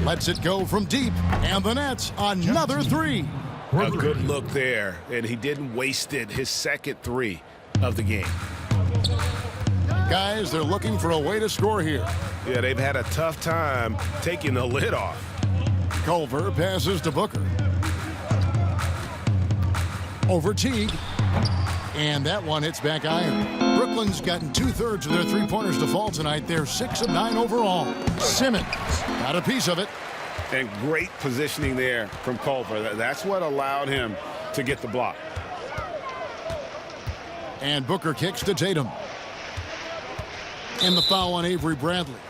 Lets it go from deep. And the Nets, another 3. A good look there, and he didn't waste it. His second 3 of the game. Guys, they're looking for a way to score here. Yeah, they've had a tough time taking the lid off. Culver passes to Booker. Over Teague. And that one hits back iron. Brooklyn's gotten 2/3 of their three-pointers to fall tonight. They're 6 of 9 overall. Simmons got a piece of it. And great positioning there from Culver. That's what allowed him to get the block. And Booker kicks to Tatum. And the foul on Avery Bradley.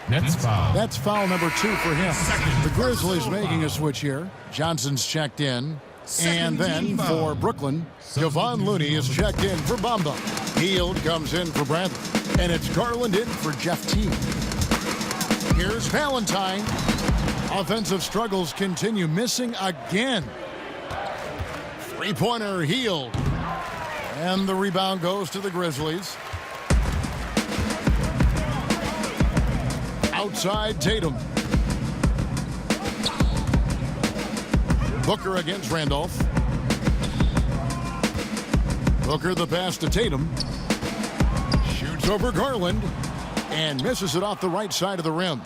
That's foul number 2 for him. The Grizzlies making a switch here. Johnson's checked in. And then for Brooklyn, Javon Looney is checked in for Bamba. Hield comes in for Bradley. And it's Garland in for Jeff Teague. Here's Valentine. Offensive struggles continue, missing again. Three-pointer, Hield. And the rebound goes to the Grizzlies. Outside Tatum. Booker against Randolph. Booker the pass to Tatum. Shoots over Garland. And misses it off the right side of the rim.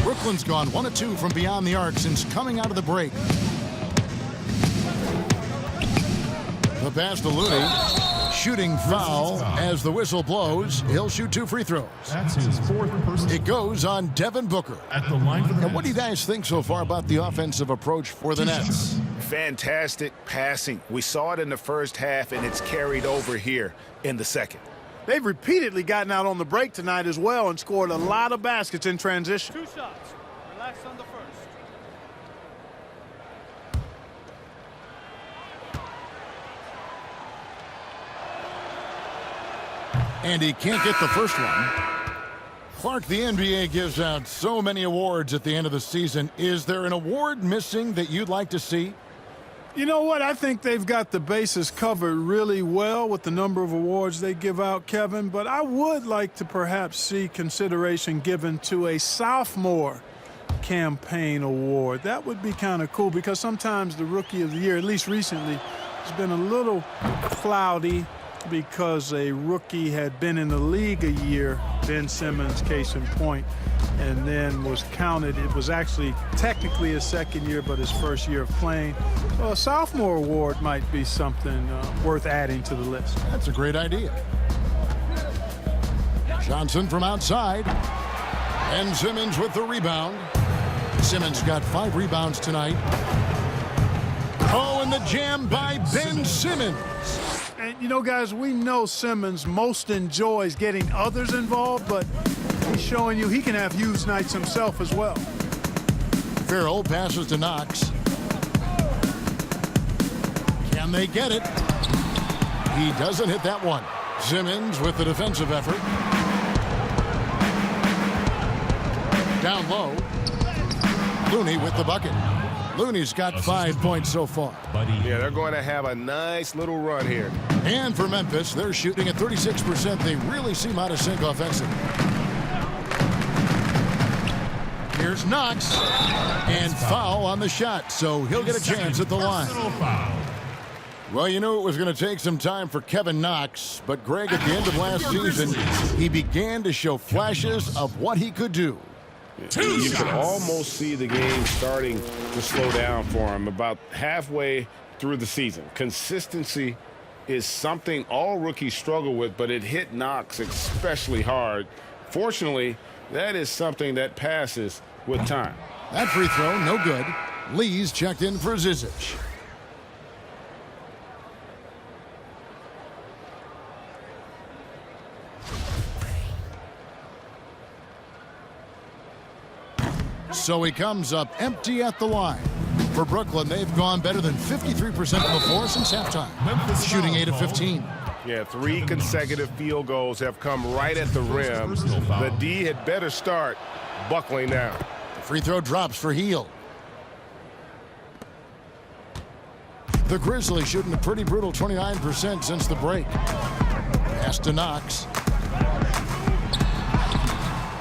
Brooklyn's gone 1 of 2 from beyond the arc since coming out of the break. The pass to Looney. Shooting foul as the whistle blows. He'll shoot 2 free throws. That's his 4th personal. It goes on Devin Booker. At the line for the And what do you guys think so far about the offensive approach for the Nets? Fantastic passing. We saw it in the first half, and it's carried over here in the second. They've repeatedly gotten out on the break tonight as well and scored a lot of baskets in transition. 2 shots. Relax on the first. And he can't get the first one. Clark, the NBA gives out so many awards at the end of the season. Is there an award missing that you'd like to see? You know what? I think they've got the bases covered really well with the number of awards they give out, Kevin. But I would like to perhaps see consideration given to a sophomore campaign award. That would be kind of cool because sometimes the Rookie of the Year, at least recently, has been a little cloudy because a rookie had been in the league a year, Ben Simmons, case in point, and then was counted. It was actually technically his second year, but his first year of playing. So a sophomore award might be something worth adding to the list. That's a great idea. Johnson from outside. And Simmons with the rebound. Simmons got 5 rebounds tonight. Oh, and the jam by Ben Simmons. And, you know, guys, we know Simmons most enjoys getting others involved, but he's showing you he can have huge nights himself as well. Farrell passes to Knox. Can they get it? He doesn't hit that one. Simmons with the defensive effort. Down low. Looney with the bucket. Looney's got 5 points so far. Yeah, they're going to have a nice little run here. And for Memphis, they're shooting at 36%. They really seem out of sync offensively. Here's Knox. And foul on the shot, so he'll get a chance at the line. Well, you knew it was going to take some time for Kevin Knox, but Greg, at the end of last season, he began to show flashes of what he could do. You could almost see the game starting to slow down for him about halfway through the season. Consistency is something all rookies struggle with, but it hit Knox especially hard. Fortunately, that is something that passes with time. That free throw, no good. Lee's checked in for Zizic. So he comes up empty at the line. For Brooklyn, they've gone better than 53% from the floor since halftime, shooting 8 of 15. Yeah, 3 consecutive field goals have come right at the rim. The D had better start buckling down. The free throw drops for Heel. The Grizzlies shooting a pretty brutal 29% since the break. Pass to Knox.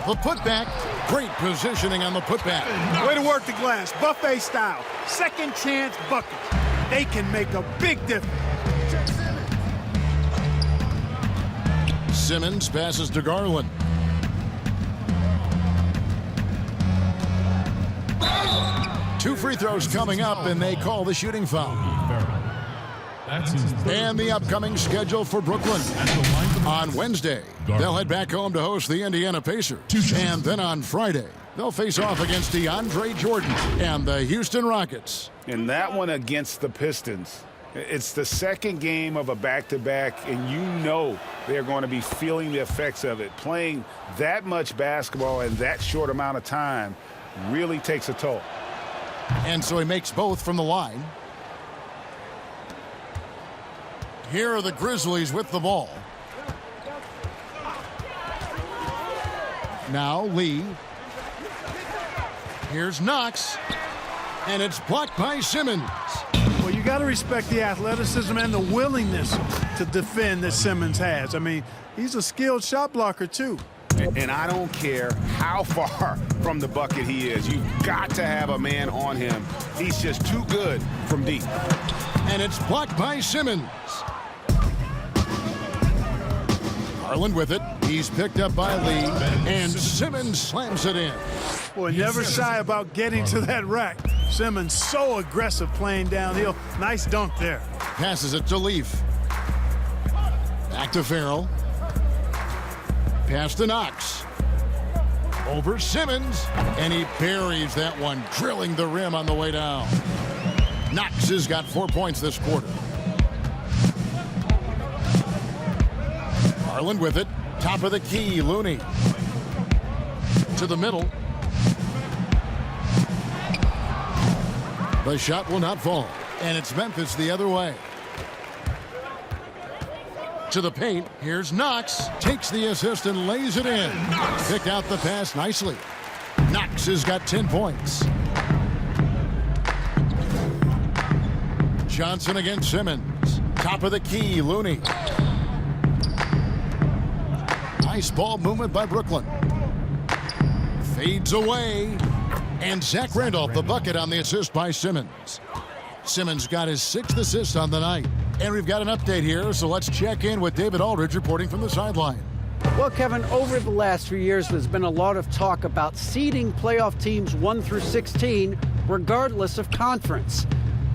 The putback. Great positioning on the putback. Way to work the glass, buffet style. Second chance bucket. They can make a big difference. Simmons passes to Garland. Two free throws coming up, and they call the shooting foul. And the upcoming schedule for Brooklyn. On Wednesday, they'll head back home to host the Indiana Pacers. And then on Friday, they'll face off against DeAndre Jordan and the Houston Rockets. And that one against the Pistons. It's the second game of a back-to-back, and you know they're going to be feeling the effects of it. Playing that much basketball in that short amount of time really takes a toll. And so he makes both from the line. Here are the Grizzlies with the ball. Now Lee. Here's Knox. And it's blocked by Simmons. Well, you got to respect the athleticism and the willingness to defend that Simmons has. I mean, he's a skilled shot blocker, too. And I don't care how far from the bucket he is. You've got to have a man on him. He's just too good from deep. And it's blocked by Simmons. Garland with it. He's picked up by Lee. And Simmons slams it in. Boy, never shy about getting to that rack. Simmons so aggressive playing downhill. Nice dunk there. Passes it to Leaf. Back to Farrell. Pass to Knox. Over Simmons. And he buries that one, drilling the rim on the way down. Knox has got 4 points this quarter. Garland with it. Top of the key, Looney. To the middle. The shot will not fall. And it's Memphis the other way. To the paint. Here's Knox. Takes the assist and lays it in. Pick out the pass nicely. Knox has got 10 points. Johnson against Simmons. Top of the key, Looney. Nice ball movement by Brooklyn. Fades away. And Zach Randolph, the bucket on the assist by Simmons. Simmons got his 6th assist on the night. And we've got an update here, so let's check in with David Aldridge reporting from the sideline. Well, Kevin, over the last few years, there's been a lot of talk about seeding playoff teams 1 through 16, regardless of conference.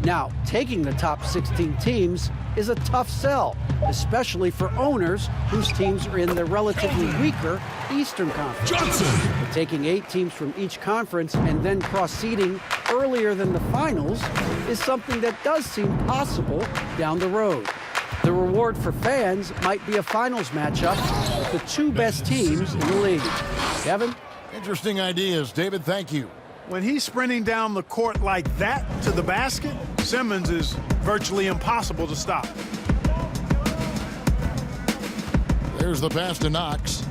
Now, taking the top 16 teams is a tough sell, especially for owners whose teams are in the relatively weaker Eastern Conference. But taking 8 teams from each conference and then cross-seeding earlier than the finals is something that does seem possible down the road. The reward for fans might be a finals matchup with the 2 best teams in the league. Kevin? Interesting ideas, David. Thank you. When he's sprinting down the court like that to the basket, Simmons is virtually impossible to stop. There's the pass to Knox.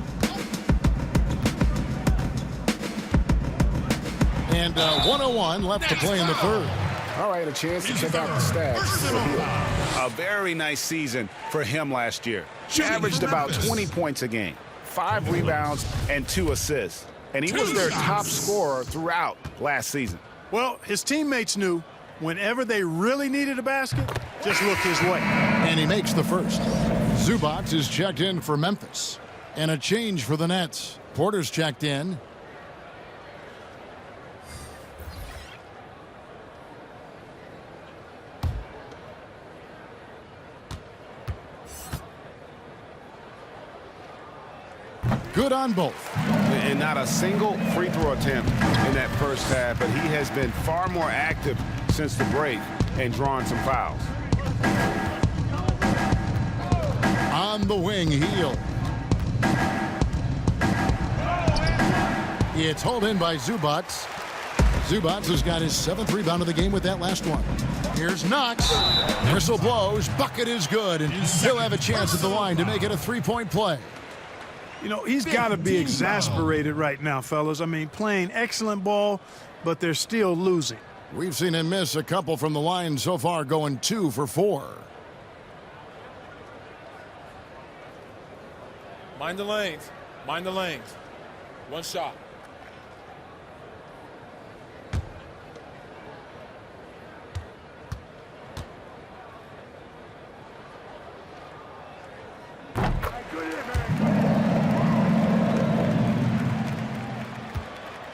And 101 left to play in the third. All right, a chance to check out the stats. A very nice season for him last year. Averaged about 20 points a game, 5 rebounds, and 2 assists. And he was their top scorer throughout last season. Well, his teammates knew whenever they really needed a basket, just look his way. And he makes the first. Zubac is checked in for Memphis. And a change for the Nets. Porter's checked in. Good on both. And not a single free throw attempt in that first half, but he has been far more active since the break and drawing some fouls. On the wing, Heel. It's hauled in by Zubac. Zubac has got his 7th rebound of the game with that last one. Here's Knox. Whistle blows. Bucket is good, and he'll have a chance at the line to make it a 3-point play. You know, he's got to be exasperated right now, fellas. I mean, playing excellent ball, but they're still losing. We've seen him miss a couple from the line so far, going 2 for 4. Mind the lanes. Mind the lanes. One shot.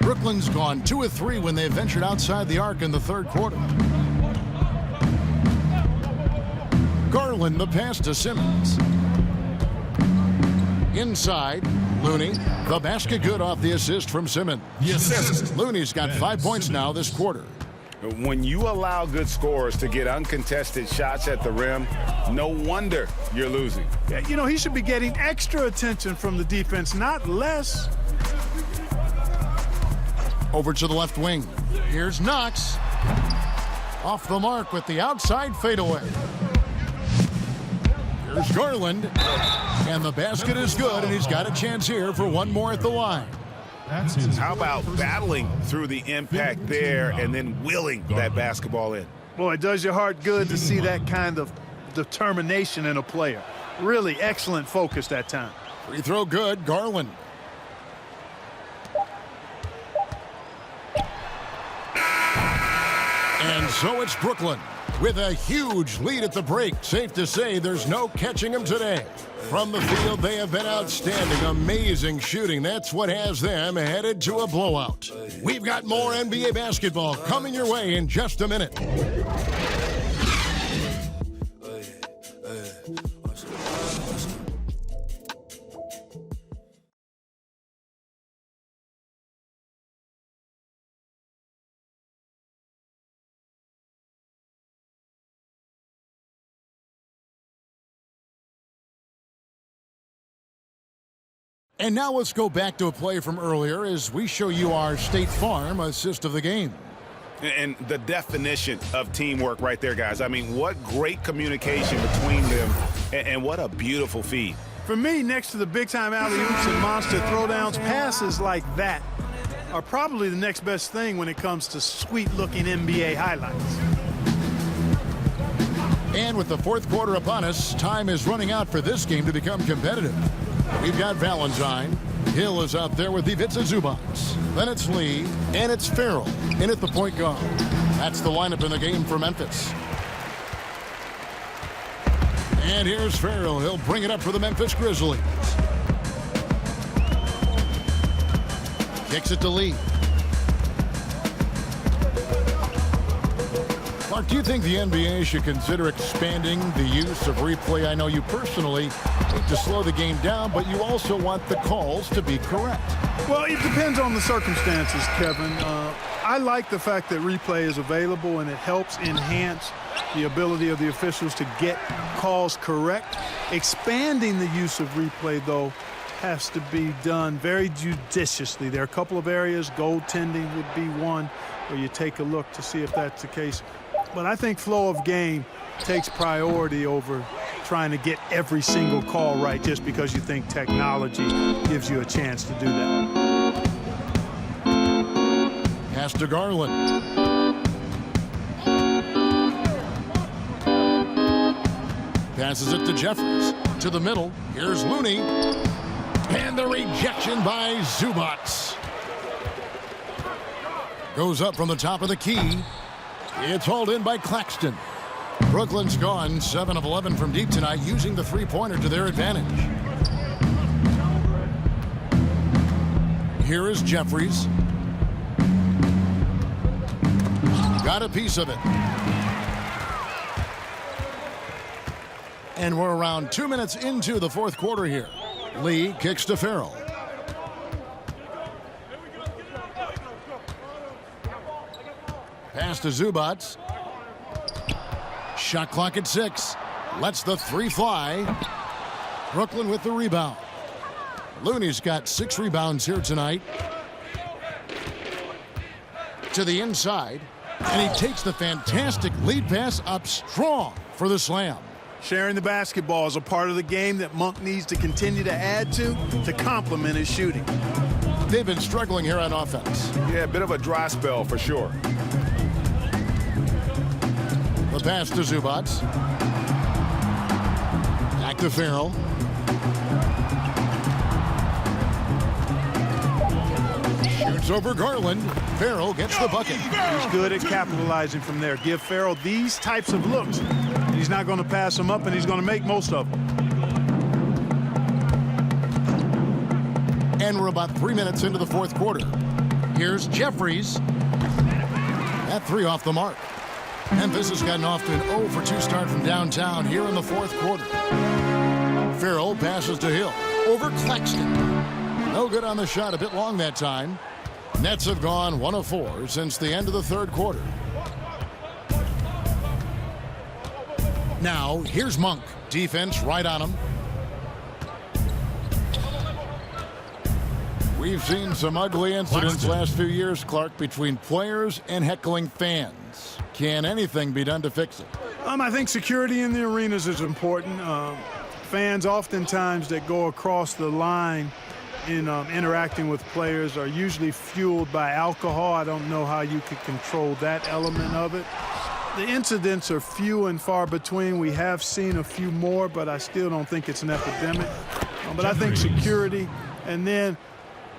Brooklyn's gone 2 of 3 when they ventured outside the arc in the third quarter. Garland the pass to Simmons. Inside, Looney. The basket good off the assist from Simmons. Yes. Looney's got 5 points now this quarter. When you allow good scorers to get uncontested shots at the rim, no wonder you're losing. Yeah, you know, he should be getting extra attention from the defense, not less. Over to the left wing. Here's Knox. Off the mark with the outside fadeaway. Here's Garland. And the basket is good, and he's got a chance here for one more at the line. How about battling through the impact there and then willing that basketball in? Boy, it does your heart good to see that kind of determination in a player. Really excellent focus that time. Free throw good, Garland. And so it's Brooklyn with a huge lead at the break. Safe to say there's no catching them today. From the field, they have been outstanding. Amazing shooting. That's what has them headed to a blowout. We've got more NBA basketball coming your way in just a minute. And now let's go back to a play from earlier as we show you our State Farm assist of the game. And the definition of teamwork right there, guys. I mean, what great communication between them, and what a beautiful feed. For me, next to the big-time alley-oops and monster throwdowns, passes like that are probably the next best thing when it comes to sweet-looking NBA highlights. And with the fourth quarter upon us, time is running out for this game to become competitive. We've got Valentine. Hill is out there with Ivica Zubac. Then it's Lee, and it's Farrell in at the point guard. That's the lineup in the game for Memphis. And here's Farrell. He'll bring it up for the Memphis Grizzlies. Kicks it to Lee. Clark, do you think the NBA should consider expanding the use of replay? I know you personally need to slow the game down, but you also want the calls to be correct. Well, it depends on the circumstances, Kevin. I like the fact that replay is available, and it helps enhance the ability of the officials to get calls correct. Expanding the use of replay, though, has to be done very judiciously. There are a couple of areas, goaltending would be one, where you take a look to see if that's the case. But I think flow of game takes priority over trying to get every single call right just because you think technology gives you a chance to do that. Pass to Garland. Passes it to Jeffries. To the middle. Here's Looney. And the rejection by Zubac. Goes up from the top of the key. It's hauled in by Claxton. Brooklyn's gone 7 of 11 from deep tonight, using the three-pointer to their advantage. Here is Jeffries. Got a piece of it. And we're around 2 minutes into the fourth quarter here. Lee kicks to Farrell. Pass to Zubac. Shot clock at 6. Lets the three fly. Brooklyn with the rebound. Looney's got 6 rebounds here tonight. To the inside. And he takes the fantastic lead pass up strong for the slam. Sharing the basketball is a part of the game that Monk needs to continue to add to complement his shooting. They've been struggling here on offense. Yeah, a bit of a dry spell for sure. The pass to Zubac. Back to Farrell. Shoots over Garland. Farrell gets the bucket. He's good at capitalizing from there. Give Farrell these types of looks. He's not going to pass them up, and he's going to make most of them. And we're about 3 minutes into the fourth quarter. Here's Jeffries. That three off the mark. Memphis has gotten off to an 0 for 2 start from downtown here in the fourth quarter. Farrell passes to Hill. Over Claxton. No good on the shot. A bit long that time. Nets have gone 1 of 4 since the end of the third quarter. Now, here's Monk. Defense right on him. We've seen some ugly incidents last few years, Clark, between players and heckling fans. Can anything be done to fix it? I think security in the arenas is important. Fans oftentimes that go across the line in interacting with players are usually fueled by alcohol. I don't know how you could control that element of it. The incidents are few and far between. We have seen a few more, but I still don't think it's an epidemic. But I think security, and then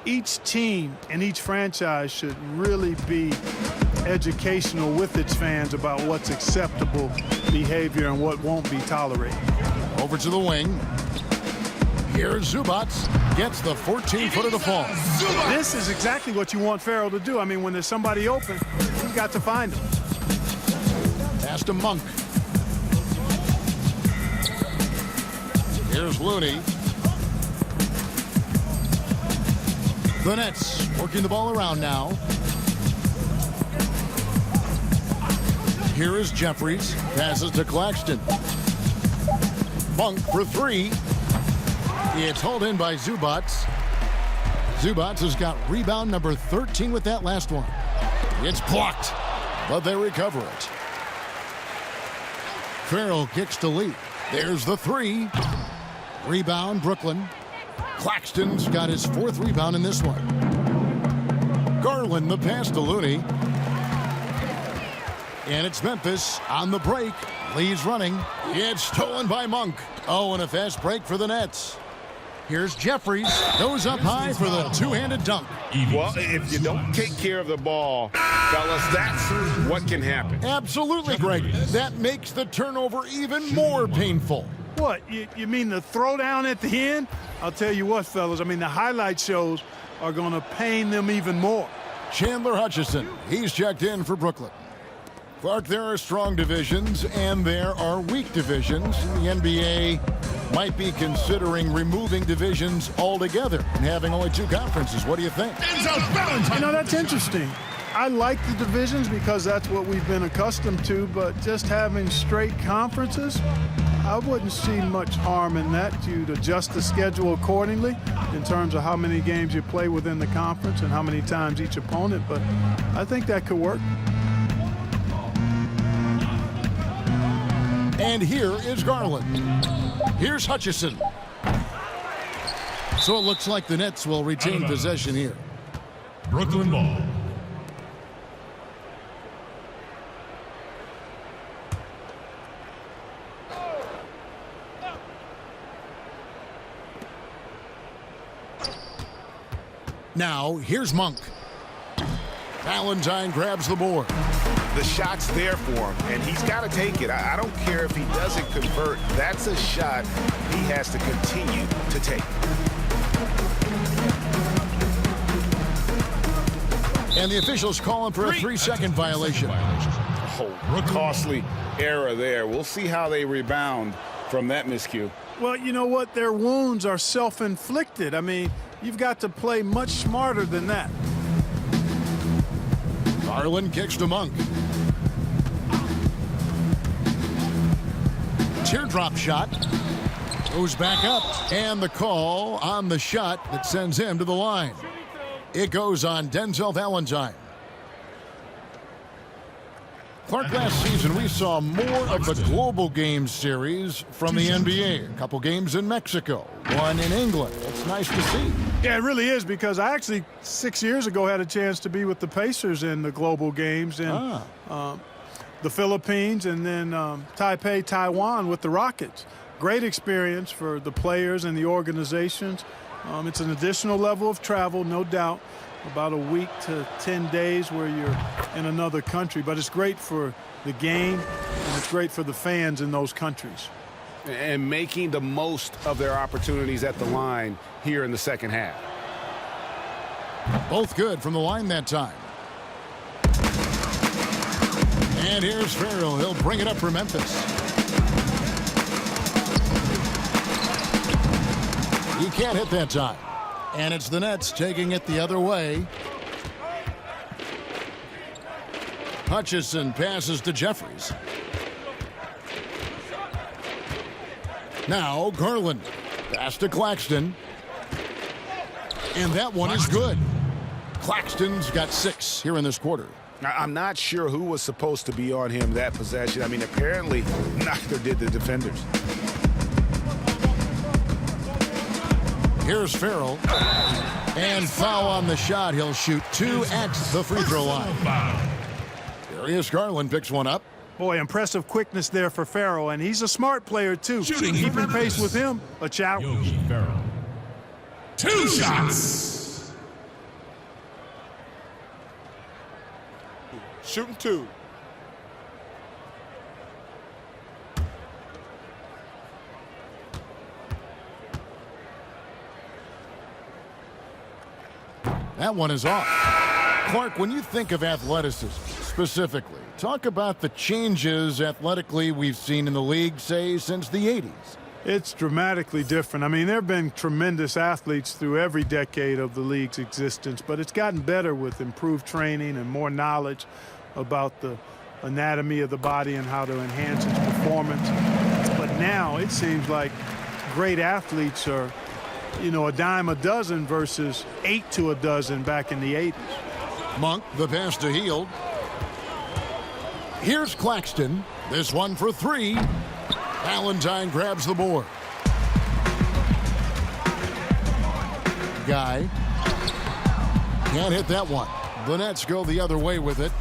each team and each franchise should really be educational with its fans about what's acceptable behavior and what won't be tolerated. Over to the wing. Here's Zubac. Gets the 14-footer to fall. This is exactly what you want Farrell to do. I mean, when there's somebody open, you've got to find him. Pass to Monk. Here's Looney. The Nets working the ball around now. Here is Jeffries. Passes to Claxton. Monk for 3. It's hauled in by Zubac. Zubac has got rebound number 13 with that last one. It's blocked. but they recover it. Farrell kicks to Lee. There's the three. Rebound, Brooklyn. Claxton's got his 4th rebound in this one. Garland the pass to Looney. And it's Memphis on the break. Lee's running. It's stolen by Monk. Oh, and a fast break for the Nets. Here's Jeffries. Goes up high for the two-handed dunk. Well, if you don't take care of the ball, fellas, that's what can happen. Absolutely, Greg. That makes the turnover even more painful. What, you mean the throwdown at the end? I'll tell you what, fellas, I mean, the highlight shows are going to pain them even more. Chandler Hutchison, he's checked in for Brooklyn. Clark, there are strong divisions and there are weak divisions. The NBA might be considering removing divisions altogether and having only 2 conferences. What do you think? You know, that's interesting. I like the divisions because that's what we've been accustomed to, but just having straight conferences, I wouldn't see much harm in that. You'd adjust the schedule accordingly in terms of how many games you play within the conference and how many times each opponent, but I think that could work. And here is Garland. Here's Hutchison. So it looks like the Nets will retain possession here. Brooklyn ball. Now, here's Monk. Valentine grabs the board. The shot's there for him, and he's got to take it. I don't care if he doesn't convert. That's a shot he has to continue to take. And the officials call him for a 3-second violation. Oh, costly error there. We'll see how they rebound from that miscue. Well, you know what? Their wounds are self-inflicted. I mean, you've got to play much smarter than that. Garland kicks to Monk. Teardrop shot. Goes back up. And the call on the shot that sends him to the line. It goes on Denzel Valentine. Clark, last season we saw more of the global game series from the NBA. A couple games in Mexico, one in England. It's nice to see. Yeah, it really is, because I actually 6 years ago had a chance to be with the Pacers in the global games in the Philippines, and then Taipei, Taiwan with the Rockets. Great experience for the players and the organizations. It's an additional level of travel, no doubt, about a week to 10 days where you're in another country, but it's great for the game and it's great for the fans in those countries. And making the most of their opportunities at the line here in the second half. Both good from the line that time. And here's Farrell. He'll bring it up for Memphis. He can't hit that time. And it's the Nets taking it the other way. Hutchison passes to Jeffries. Now Garland. Pass to Claxton. And that one is good. Claxton's got 6 here in this quarter. I'm not sure who was supposed to be on him that possession. I mean, apparently neither did the defenders. Here's Farrell. And foul on the shot. He'll shoot 2 at the free throw line. Darius Garland picks one up. Boy, impressive quickness there for Farrell, and he's a smart player, too. Keeping pace with him, a challenge. Yogi Ferrell. 2 shots. Shooting 2. That one is off. Clark, when you think of athleticism specifically, talk about the changes athletically we've seen in the league, say, since the 80s. It's dramatically different. I mean, there have been tremendous athletes through every decade of the league's existence, but it's gotten better with improved training and more knowledge about the anatomy of the body and how to enhance its performance. But now it seems like great athletes are, you know, a dime a dozen versus 8 to a dozen back in the 80s. Monk, the pass to Hield. Here's Claxton. This one for three. Valentine grabs the board. Guy can't hit that one. The Nets go the other way with it.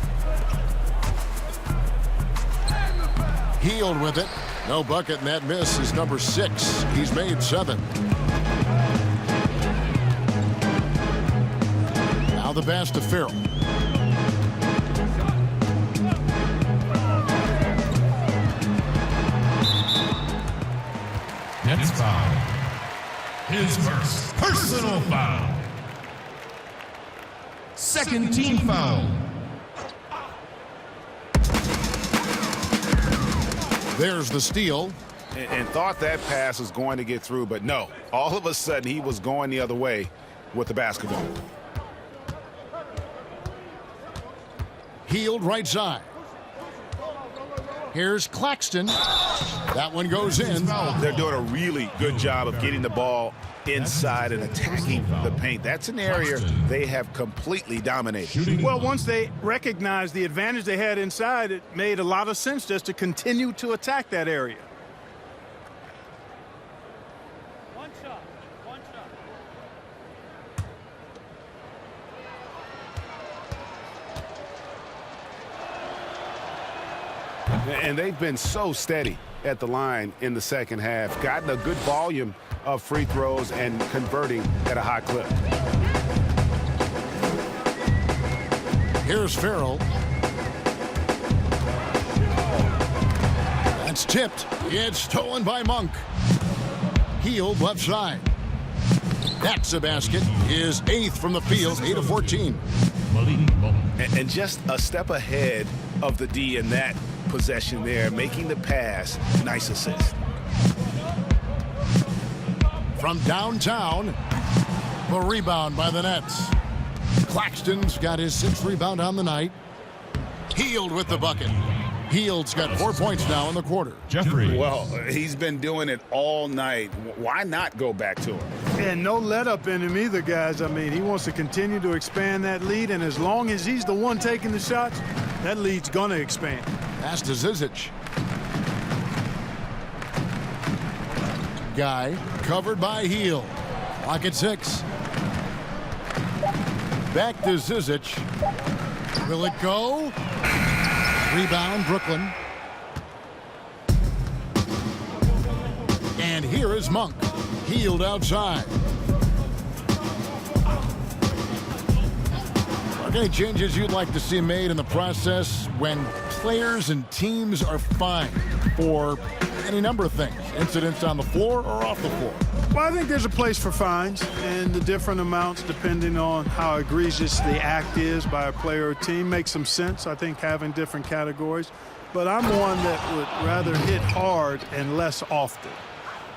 Healed with it. No bucket, and that miss is number 6. He's made 7. Now the pass to Farrell. Nets foul. His first personal foul. Second team foul. There's the steal. And thought that pass was going to get through, but no. All of a sudden, he was going the other way with the basketball. Healed right side. Here's Claxton. That one goes in. They're doing a really good job of getting the ball inside and attacking the paint. That's an area they have completely dominated. Well, once they recognized the advantage they had inside, it made a lot of sense just to continue to attack that area. One shot. And they've been so steady at the line in the second half, gotten a good volume of free throws and converting at a high clip. Here's Farrell. That's tipped. It's stolen by Monk. Healed left side. That's a basket. His 8th from the field, 8 of 14. And just a step ahead of the D in that possession there, making the pass. Nice assist. From downtown, the rebound by the Nets. Claxton's got his 6th rebound on the night. Healed with the bucket. Heald's got 4 points now in the quarter. Jeffrey. Well, he's been doing it all night. Why not go back to him? And no let up in him either, guys. I mean, he wants to continue to expand that lead, and as long as he's the one taking the shots, that lead's going to expand. Pass to Zizic. Guy covered by Heel. Clock at 6. Back to Zizic. Will it go? Rebound, Brooklyn. And here is Monk. Healed outside. Any changes you'd like to see made in the process when players and teams are fined for any number of things? Incidents on the floor or off the floor? Well, I think there's a place for fines and the different amounts depending on how egregious the act is by a player or team makes some sense. I think having different categories. But I'm one that would rather hit hard and less often.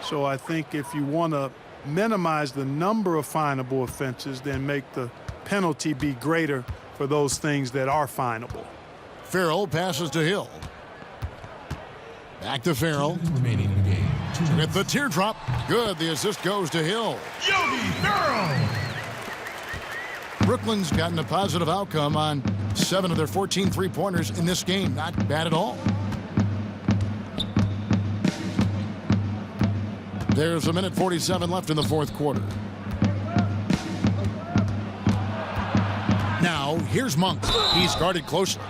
So I think if you want to minimize the number of finable offenses, then make the penalty be greater for those things that are finable. Farrell passes to Hill. Back to Farrell. Remaining in the game. With the teardrop. Good. The assist goes to Hill. Yogi Ferrell. Brooklyn's gotten a positive outcome on 7 of their 14 three-pointers in this game. Not bad at all. There's 1:47 left in the fourth quarter. Now, here's Monk. He's guarded closely.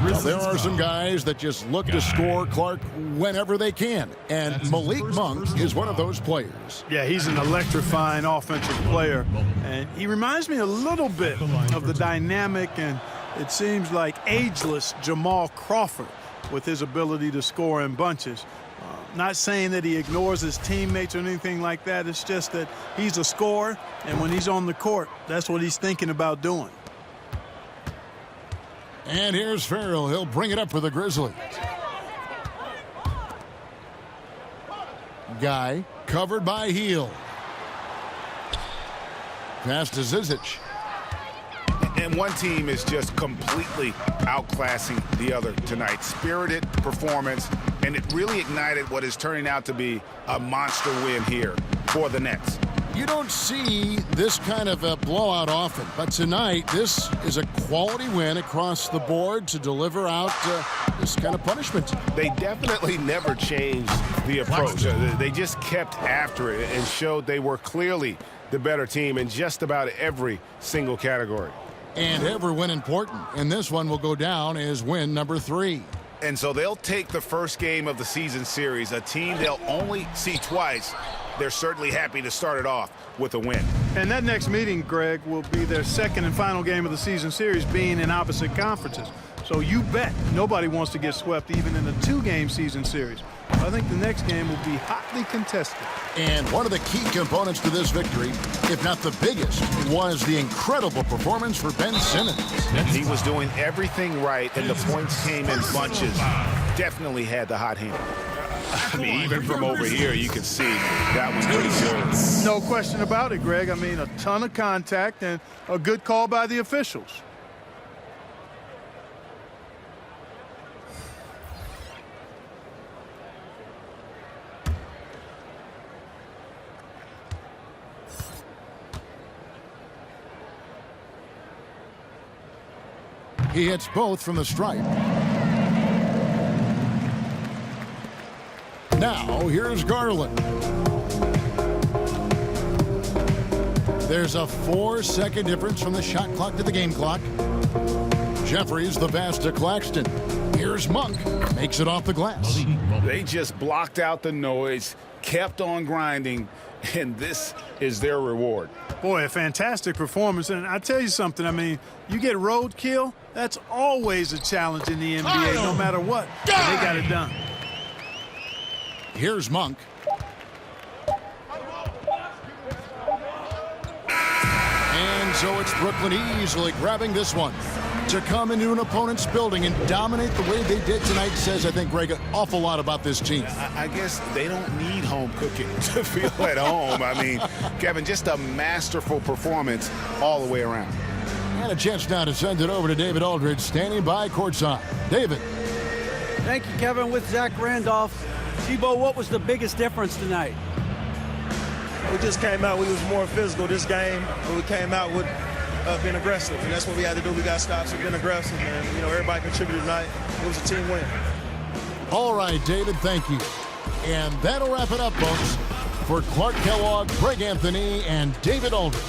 Well, there are some guys that just look to score, Clark, whenever they can. And Malik Monk is one of those players. Yeah, he's an electrifying offensive player. And he reminds me a little bit of the dynamic and it seems like ageless Jamal Crawford with his ability to score in bunches. Not saying that he ignores his teammates or anything like that. It's just that he's a scorer, and when he's on the court, that's what he's thinking about doing. And here's Farrell. He'll bring it up for the Grizzlies. Guy covered by Heel. Pass to Zizic. And one team is just completely outclassing the other tonight. Spirited performance, and it really ignited what is turning out to be a monster win here for the Nets. You don't see this kind of a blowout often, but tonight this is a quality win across the board to deliver out this kind of punishment. They definitely never changed the approach. They just kept after it and showed they were clearly the better team in just about every single category. And every win important, and this one will go down as win number 3. And so they'll take the first game of the season series, a team they'll only see twice. They're certainly happy to start it off with a win. And that next meeting, Greg, will be their second and final game of the season series, being in opposite conferences. So you bet nobody wants to get swept even in a 2-game season series. I think the next game will be hotly contested. And one of the key components to this victory, if not the biggest, was the incredible performance for Ben Simmons. He was doing everything right, and the points came in bunches. Definitely had the hot hand. I mean, even from over here, you can see that was pretty good. No question about it, Greg. I mean, a ton of contact and a good call by the officials. He hits both from the stripe. Now, here's Garland. There's a 4-second difference from the shot clock to the game clock. Jeffries the pass to Claxton. Here's Monk. Makes it off the glass. They just blocked out the noise, kept on grinding, and this is their reward. Boy, a fantastic performance. And I tell you something, I mean, you get roadkill, that's always a challenge in the NBA, no matter what. They got it done. Here's Monk. And so it's Brooklyn easily grabbing this one. To come into an opponent's building and dominate the way they did tonight says, I think, Greg, an awful lot about this team. I guess they don't need home cooking to feel at home. I mean, Kevin, just a masterful performance all the way around. And a chance now to send it over to David Aldridge, standing by courtside. David. Thank you, Kevin. With Zach Randolph. Tebow, what was the biggest difference tonight? We just came out. We was more physical this game, but we came out with being aggressive, and that's what we had to do. We got stops and being aggressive, and everybody contributed tonight. It was a team win. All right, David, thank you. And that'll wrap it up, folks. For Clark Kellogg, Greg Anthony, and David Aldridge.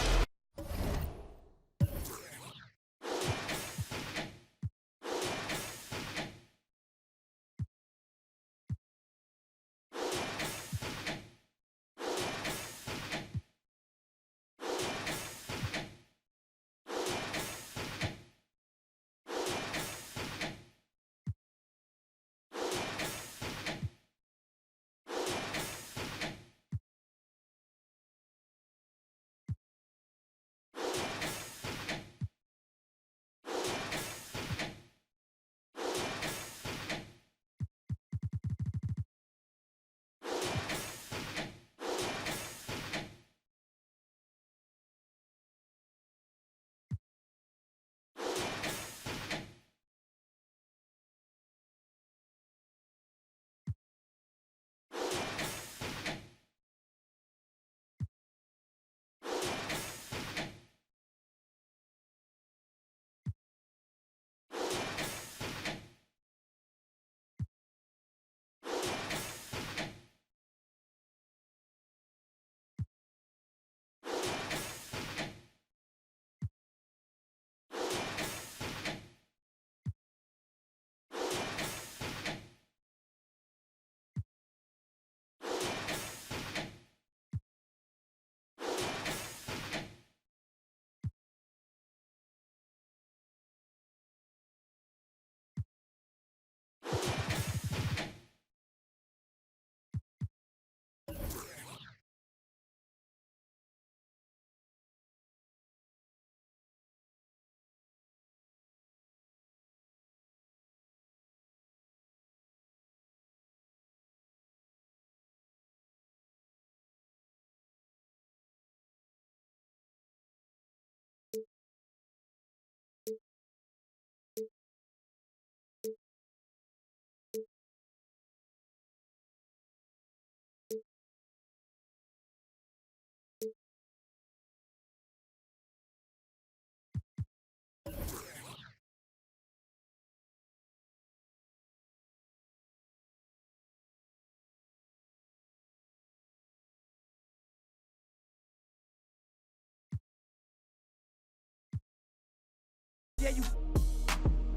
Yeah, you.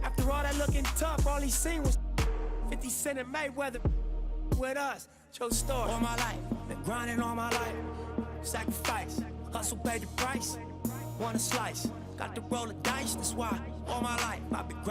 After all that looking tough, all he seen was 50 Cent and Mayweather with us. True story. All my life, been grinding all my life. Sacrifice, hustle paid the price. Want a slice, got to roll the dice. That's why all my life I've been grinding.